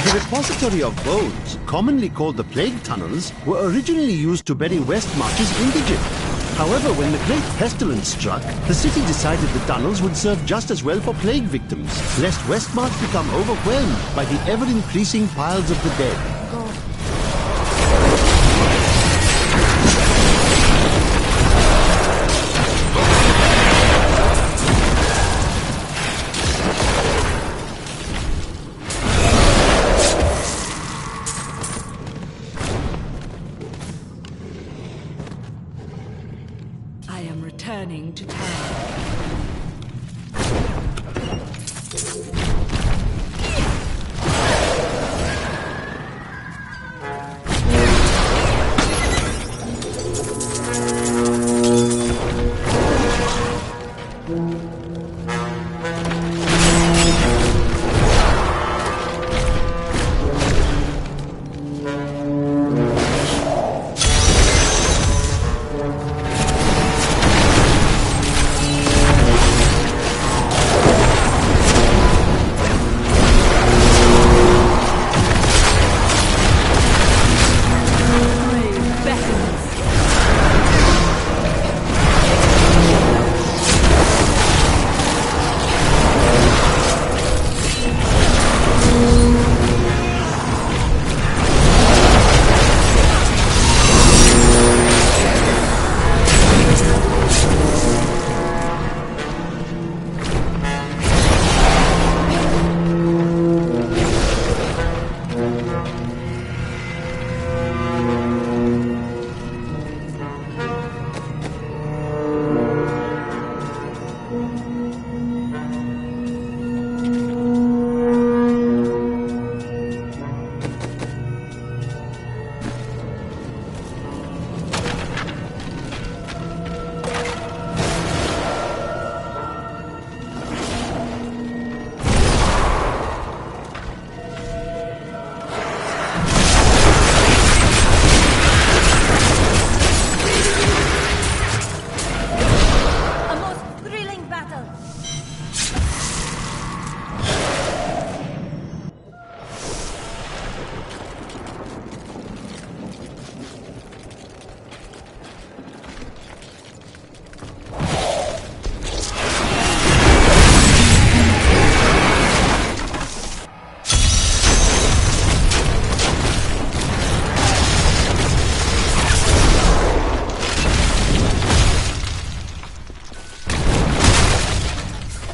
R: The repository of bones, commonly called the Plague Tunnels, were originally used to bury Westmarch's indigent. However, when the Great Pestilence struck, the city decided the tunnels would serve just as well for plague victims, lest Westmarch become overwhelmed by the ever-increasing piles of the dead.
E: Returning to town.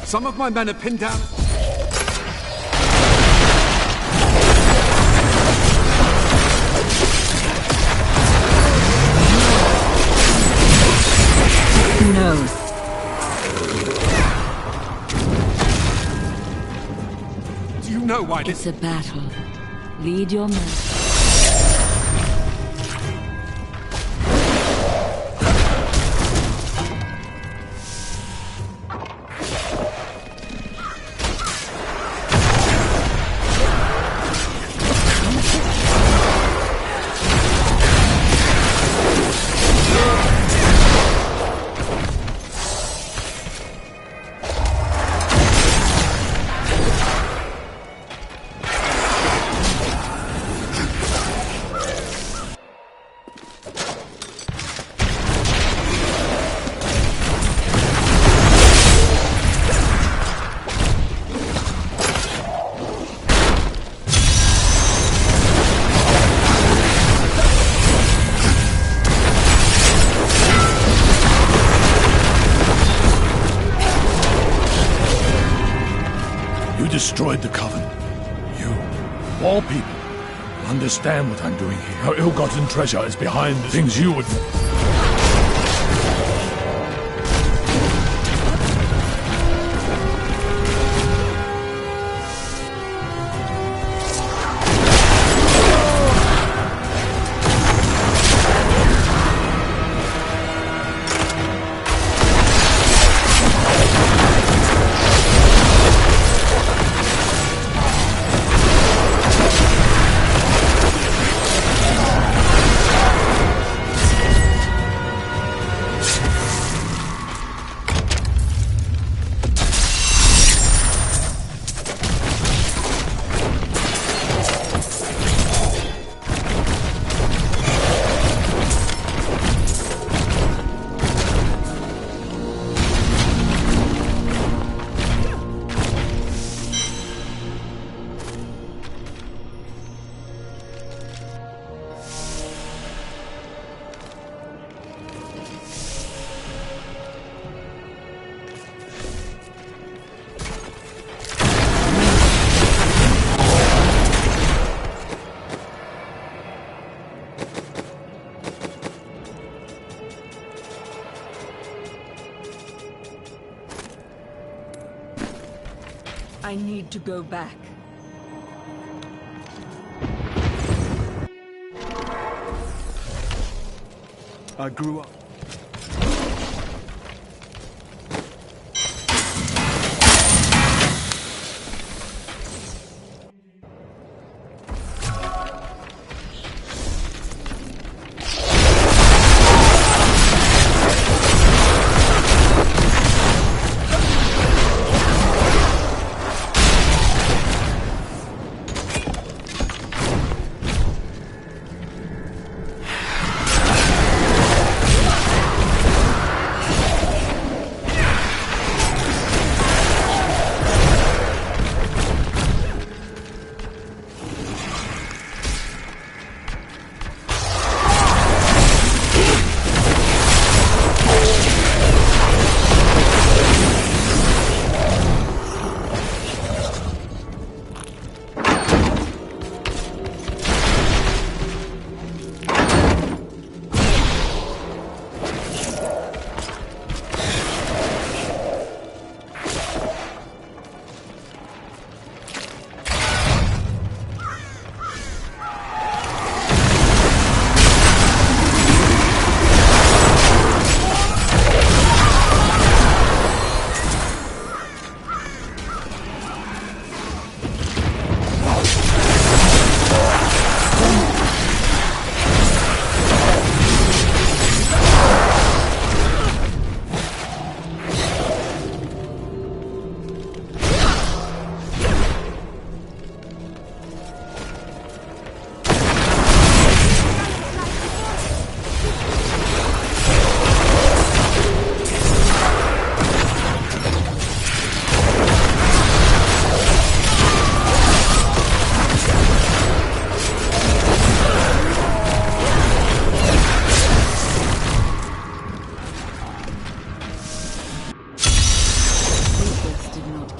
L: Some of my men are pinned down.
E: No.
L: Do you know why
E: It's a battle. Lead your men.
Q: Destroyed the Coven. You, of all people, will understand what I'm doing here. How ill-gotten treasure is behind the things you would...
E: I need to go back.
L: I grew up.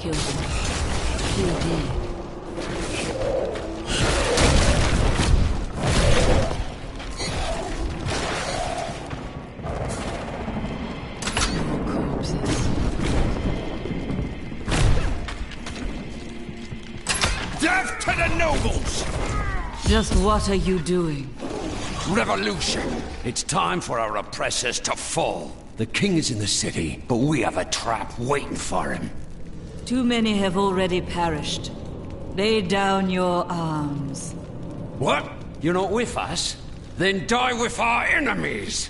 E: kill them. You did.
L: Death to the nobles!
E: Just what are you doing?
G: Revolution! It's time for our oppressors to fall. The king is in the city, but we have a trap waiting for him.
E: Too many have already perished. Lay down your arms.
G: What? You're not with us? Then die with our enemies!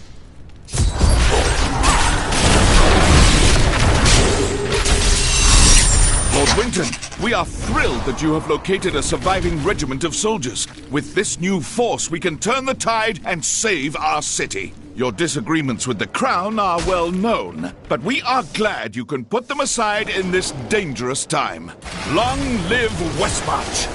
Q: Lord Winton, we are thrilled that you have located a surviving regiment of soldiers. With this new force, we can turn the tide and save our city. Your disagreements with the Crown are well known, but we are glad you can put them aside in this dangerous time. Long live Westmarch!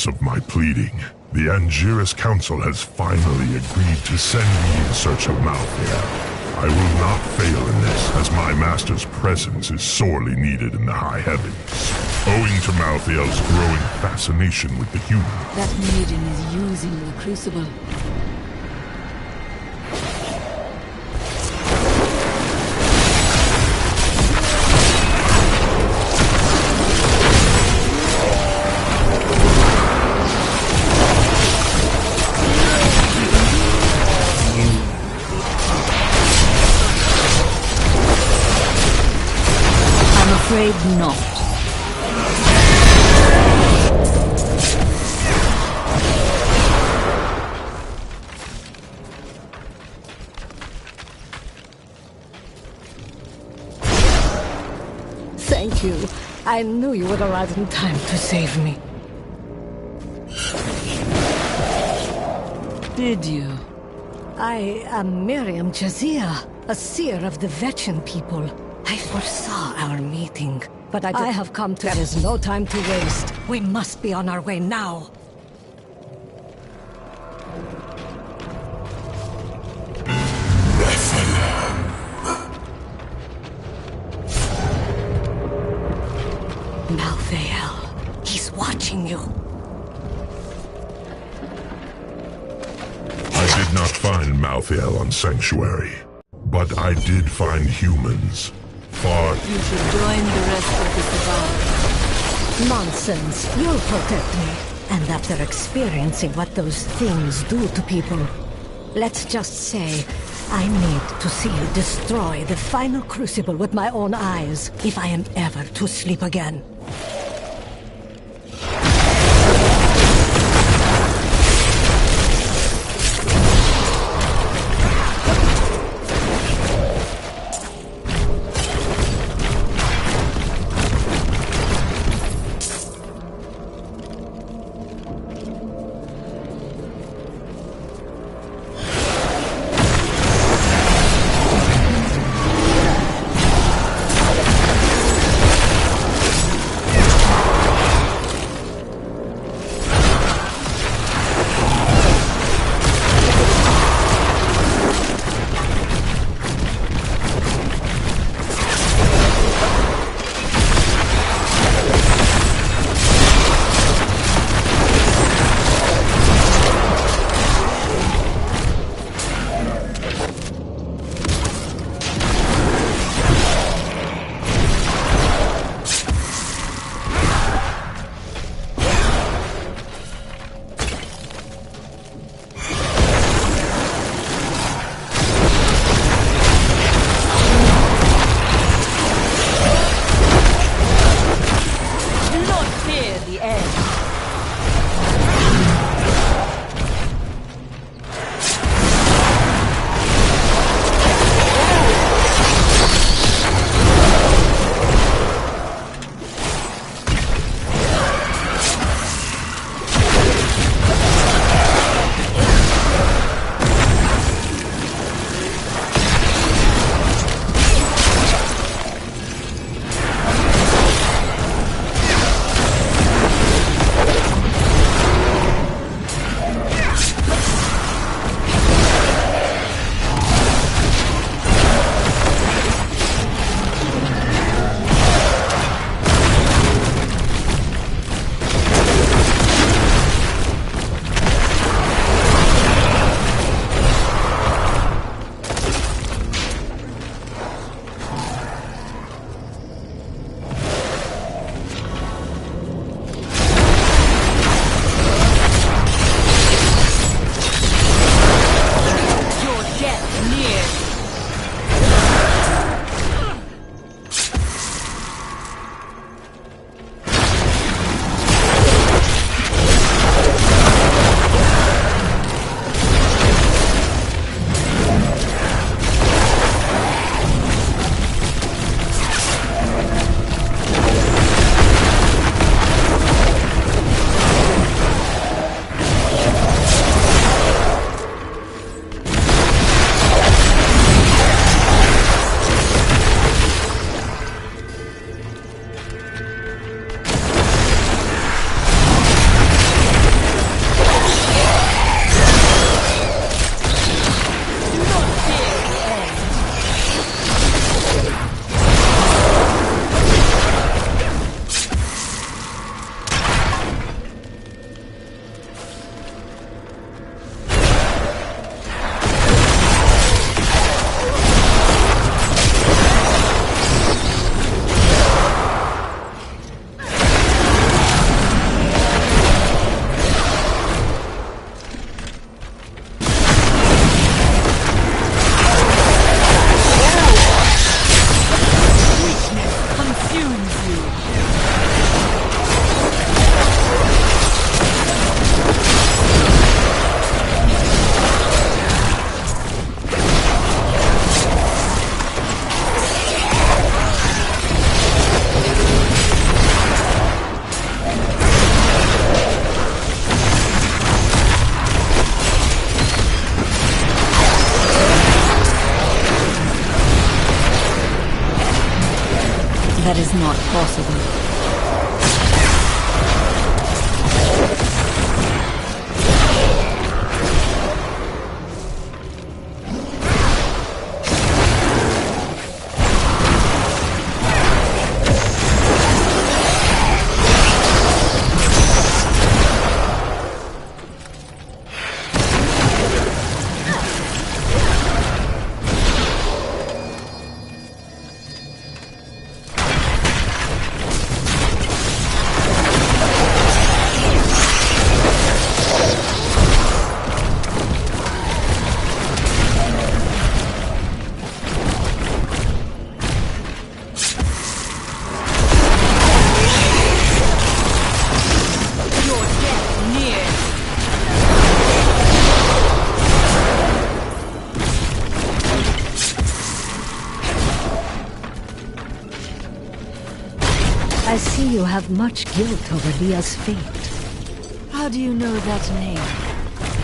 C: Of my pleading, the Angiris Council has finally agreed to send me in search of Malthael. I will not fail in this, as my master's presence is sorely needed in the high heavens. Owing to Malthael's growing fascination with the human.
E: That maiden is using the crucible. Afraid not.
S: Thank you. I knew you would arrive in time to save me.
E: Did you?
S: I am Miriam Jazia, a seer of the Vetchin people. I foresaw our meeting, but I have come to... There is no time to waste. We must be on our way now. Malthael, he's watching you.
C: I did not find Malthael on Sanctuary, but I did find humans.
E: You should join the rest of the survivors.
S: Nonsense. You'll protect me. And after experiencing what those things do to people, let's just say I need to see you destroy the final crucible with my own eyes if I am ever to sleep again.
E: not possible.
S: I see you have much guilt over Leah's fate.
E: How do you know that name?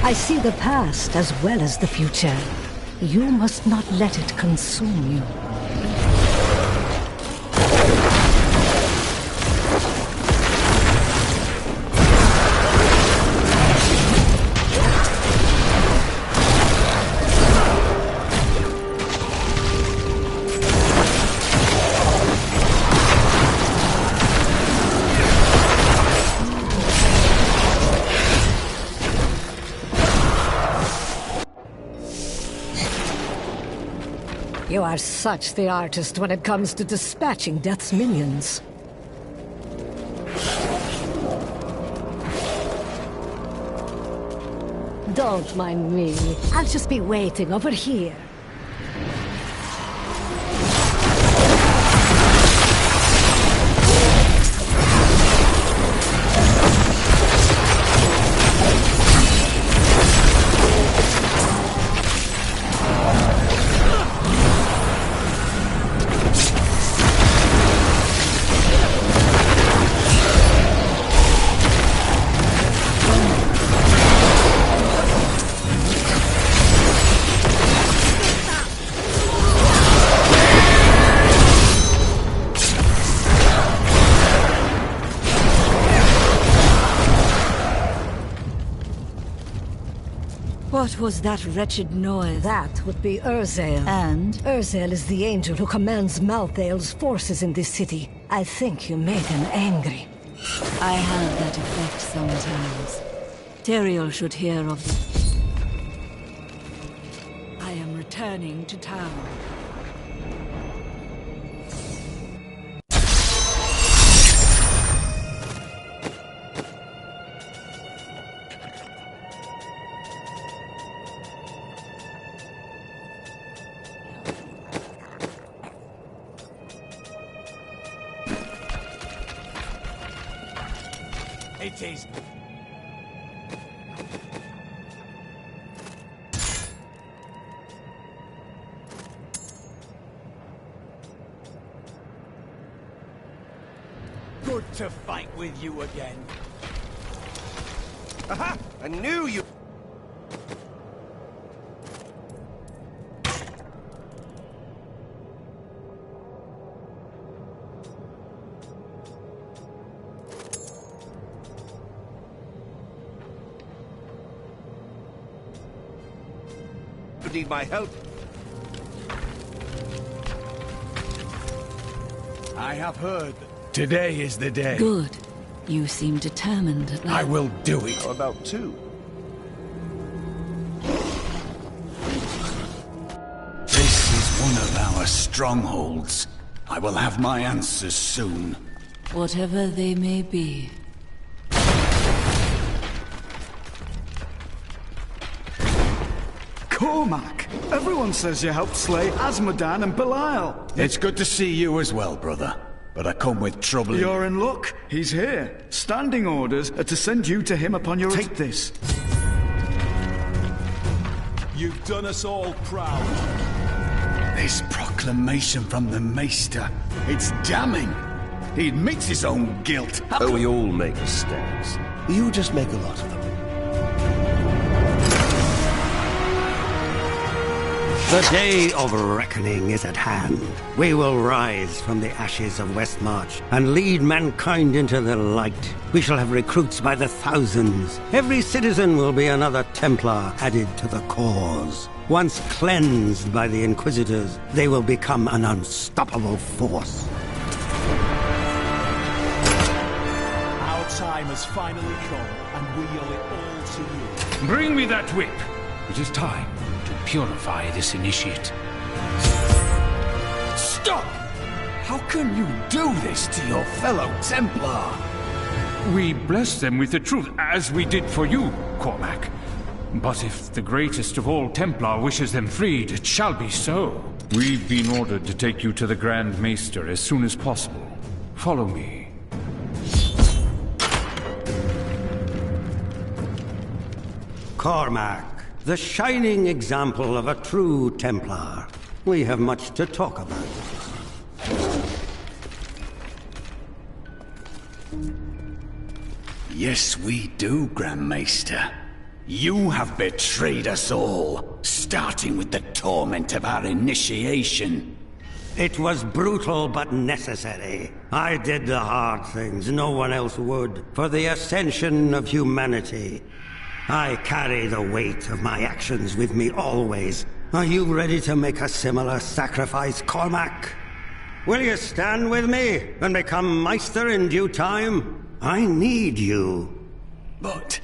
S: I see the past as well as the future. You must not let it consume you. You are such the artist when it comes to dispatching Death's minions. Don't mind me. I'll just be waiting over here.
E: What was that wretched noise?
S: That would be Urzael.
E: And?
S: Urzael is the angel who commands Malthael's forces in this city. I think you made him angry.
E: I have that effect sometimes. Teriel should hear of it. I am returning to town.
L: It is. Good to fight with you again.
K: Aha! I knew you... need my help.
L: I have heard. Today is the day.
E: Good. You seem determined at last.
L: I will do it.
K: How about two?
L: This is one of our strongholds. I will have my answers soon.
E: Whatever they may be.
T: Cormac! Everyone says you helped slay Asmodan and Belial.
L: It's good to see you as well, brother. But I come with trouble.
T: You're in luck. He's here. Standing orders are to send you to him upon your...
L: Take this.
T: You've done us all proud.
L: This proclamation from the Maester. It's damning. He admits his own guilt.
K: Oh, we all make mistakes. You just make a lot of them.
G: The day of reckoning is at hand. We will rise from the ashes of Westmarch and lead mankind into the light. We shall have recruits by the thousands. Every citizen will be another Templar added to the cause. Once cleansed by the Inquisitors, they will become an unstoppable force.
U: Our time has finally come, and we owe it all to you.
V: Bring me that whip. It is time to purify this initiate.
P: Stop! How can you do this to your fellow Templar?
V: We bless them with the truth, as we did for you, Cormac. But if the greatest of all Templar wishes them freed, it shall be so. We've been ordered to take you to the Grand Maester as soon as possible. Follow me.
G: Cormac, the shining example of a true Templar. We have much to talk about.
L: Yes, we do, Grand Maester. You have betrayed us all, starting with the torment of our initiation.
G: It was brutal but necessary. I did the hard things no one else would, for the ascension of humanity. I carry the weight of my actions with me always. Are you ready to make a similar sacrifice, Cormac? Will you stand with me and become Meister in due time? I need you.
L: But...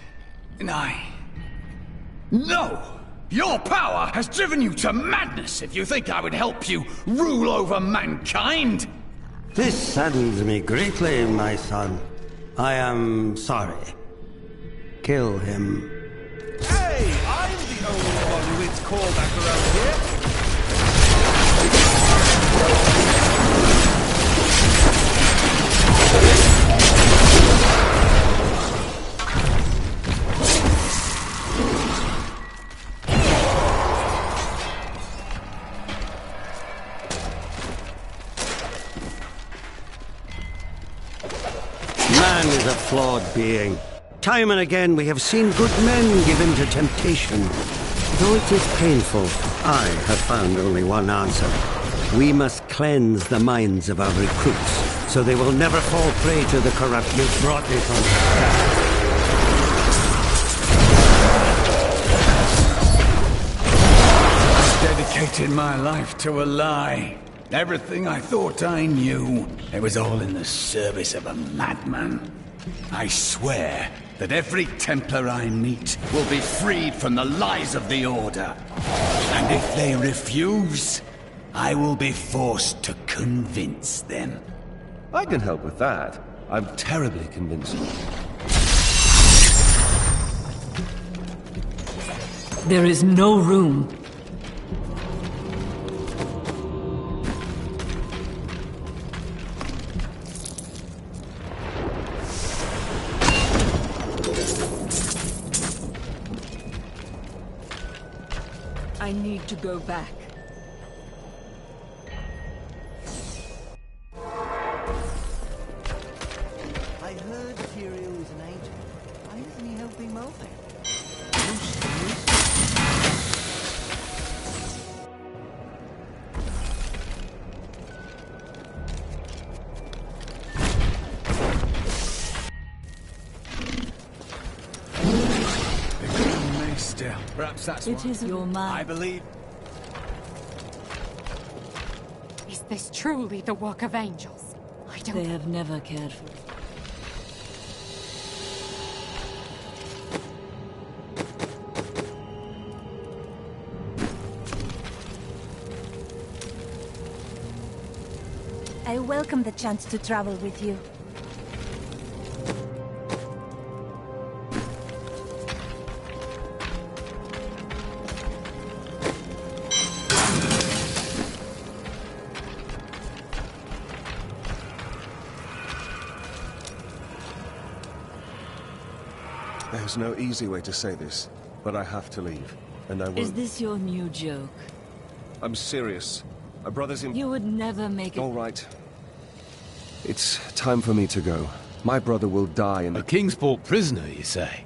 L: No! Your power has driven you to madness if you think I would help you rule over mankind!
G: This saddens me greatly, my son. I am sorry. Kill him.
U: Hey, I'm the only one who hits callback around here.
G: Man is a flawed being. Time and again we have seen good men give in to temptation. Though it is painful, I have found only one answer. We must cleanse the minds of our recruits, so they will never fall prey to the corrupt you brought me from the start.
L: Dedicated my life to a lie. Everything I thought I knew, it was all in the service of a madman. I swear that every Templar I meet will be freed from the lies of the Order. And if they refuse, I will be forced to convince them.
K: I can help with that. I'm terribly convincing.
E: There is no room. I need to go back.
M: I heard Tyrio is an angel. Why isn't he helping Malthus?
L: Perhaps that's
E: It is your mind.
L: I believe.
W: Is this truly the work of angels? I don't...
E: They have never cared for...
H: I welcome the chance to travel with you.
K: There's no easy way to say this, but I have to leave, and I won't.
E: Is this your new joke?
K: I'm serious. My brother's in...
E: You would never make it...
K: All right. It's time for me to go. My brother will die in the...
X: A Kingsport prisoner, you say?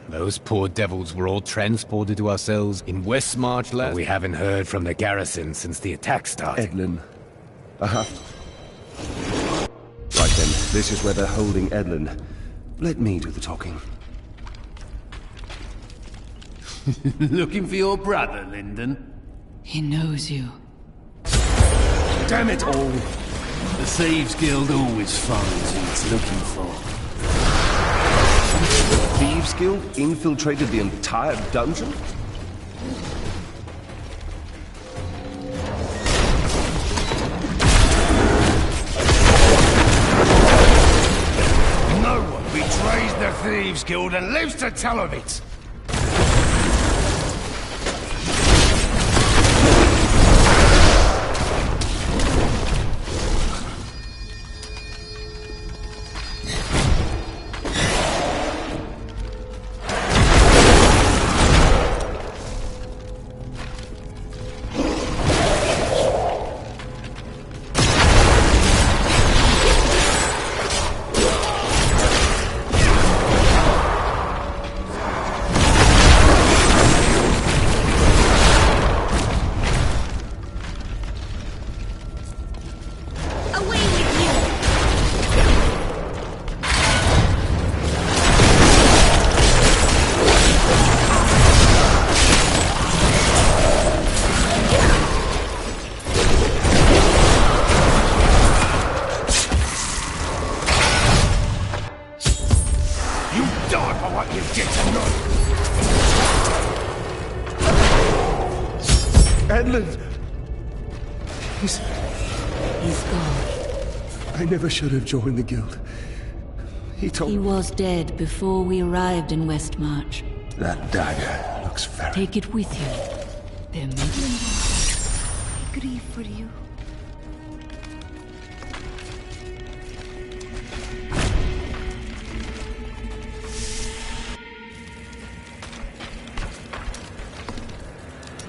A: Those poor devils were all transported to our cells in Westmarch last. We haven't heard from the garrison since the attack started.
K: Edlin. Right then, this is where they're holding Edlin. Let me do the talking.
D: Looking for your brother, Lyndon?
E: He knows you.
K: Damn it all!
D: The Thieves Guild always finds who it's looking for.
K: The Thieves Guild infiltrated the entire dungeon?
D: No one betrays the Thieves Guild and lives to tell of it!
E: He's gone.
K: I never should have joined the guild.
E: He was dead before we arrived in Westmarch.
K: That dagger looks very...
E: Take it with you. There may be...
H: I grieve for you.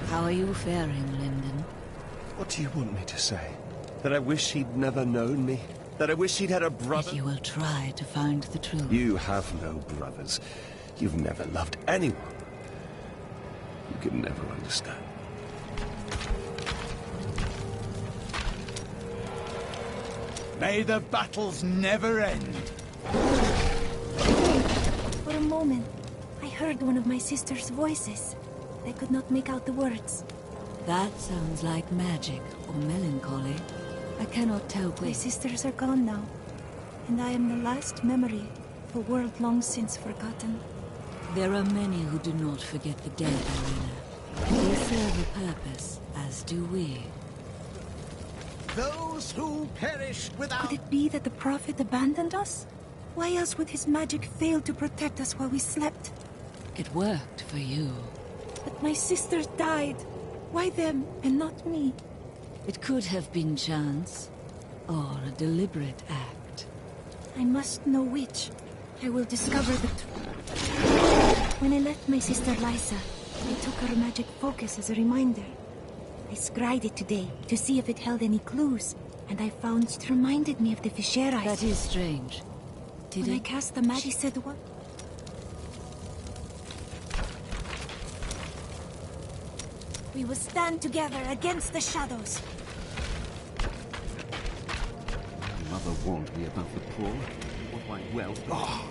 E: How are you faring, Lyndon?
K: What do you want me to say? That I wish he'd never known me? That I wish he'd had a brother?
E: That you will try to find the truth.
K: You have no brothers. You've never loved anyone. You can never understand.
L: May the battles never end.
H: For a moment, I heard one of my sister's voices. I could not make out the words.
E: That sounds like magic or melancholy. I cannot tell which.
H: My sisters are gone now, and I am the last memory of a world long since forgotten.
E: There are many who do not forget the dead, Irina. They serve a purpose, as do we.
M: Those who perish without...
H: Could it be that the Prophet abandoned us? Why else would his magic fail to protect us while we slept?
E: It worked for you.
H: But my sisters died. Why them and not me?
E: It could have been chance, or a deliberate act.
H: I must know which. I will discover the truth. When I left my sister Lysa, I took her magic focus as a reminder. I scryed it today to see if it held any clues, and I found it reminded me of the Fisher eyes.
E: That is strange.
H: When I cast the magic, she said what? We will stand together against the shadows.
K: Mother warned me about the poor. What my wealth... Oh.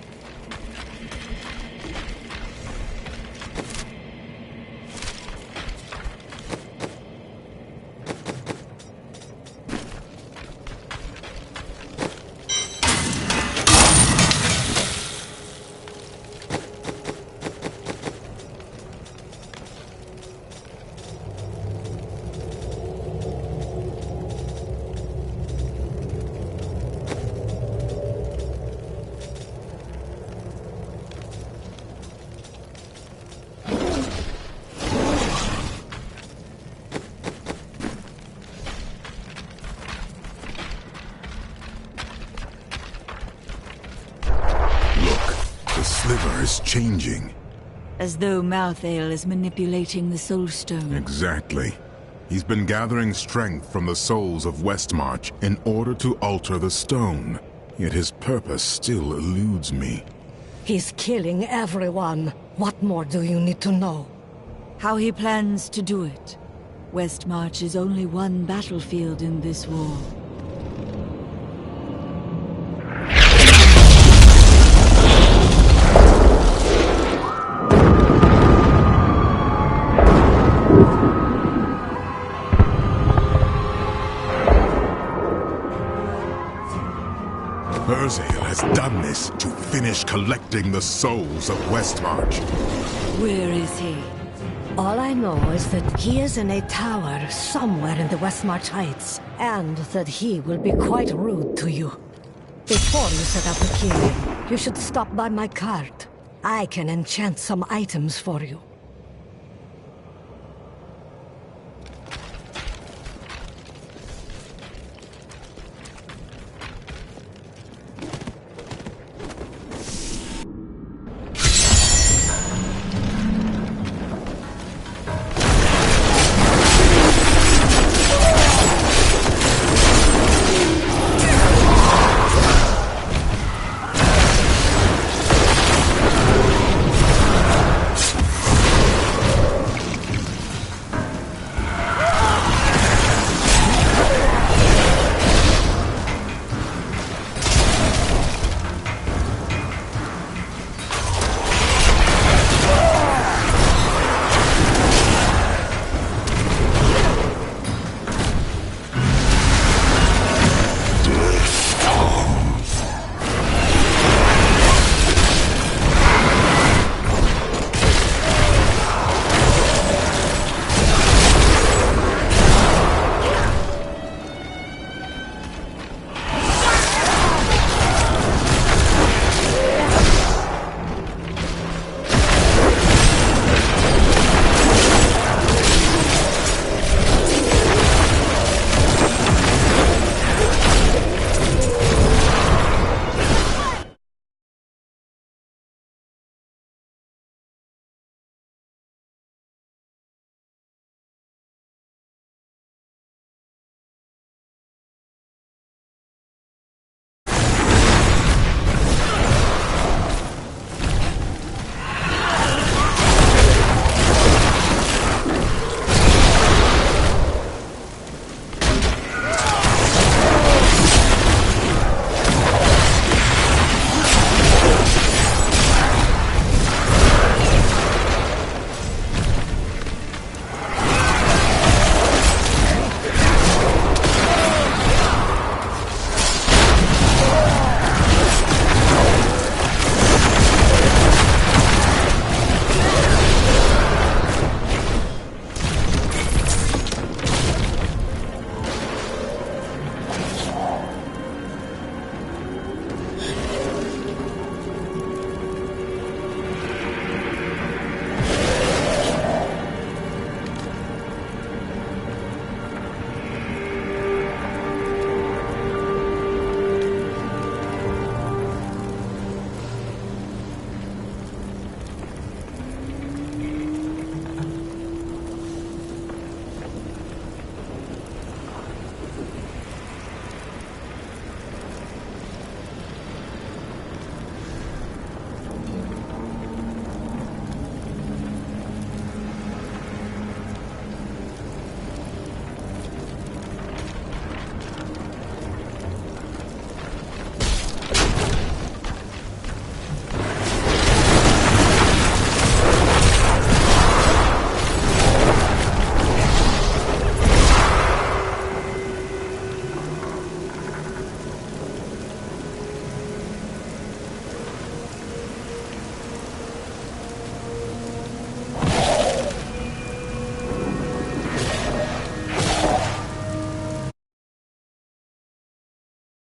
J: Is changing.
E: As though Malthael is manipulating the Soul Stone.
J: Exactly. He's been gathering strength from the souls of Westmarch in order to alter the stone. Yet his purpose still eludes me.
S: He's killing everyone. What more do you need to know?
E: How he plans to do it. Westmarch is only one battlefield in this war.
J: Urzael has done this to finish collecting the souls of Westmarch.
E: Where is he?
S: All I know is that he is in a tower somewhere in the Westmarch Heights, and that he will be quite rude to you. Before you set out to kill him, you should stop by my cart. I can enchant some items for you.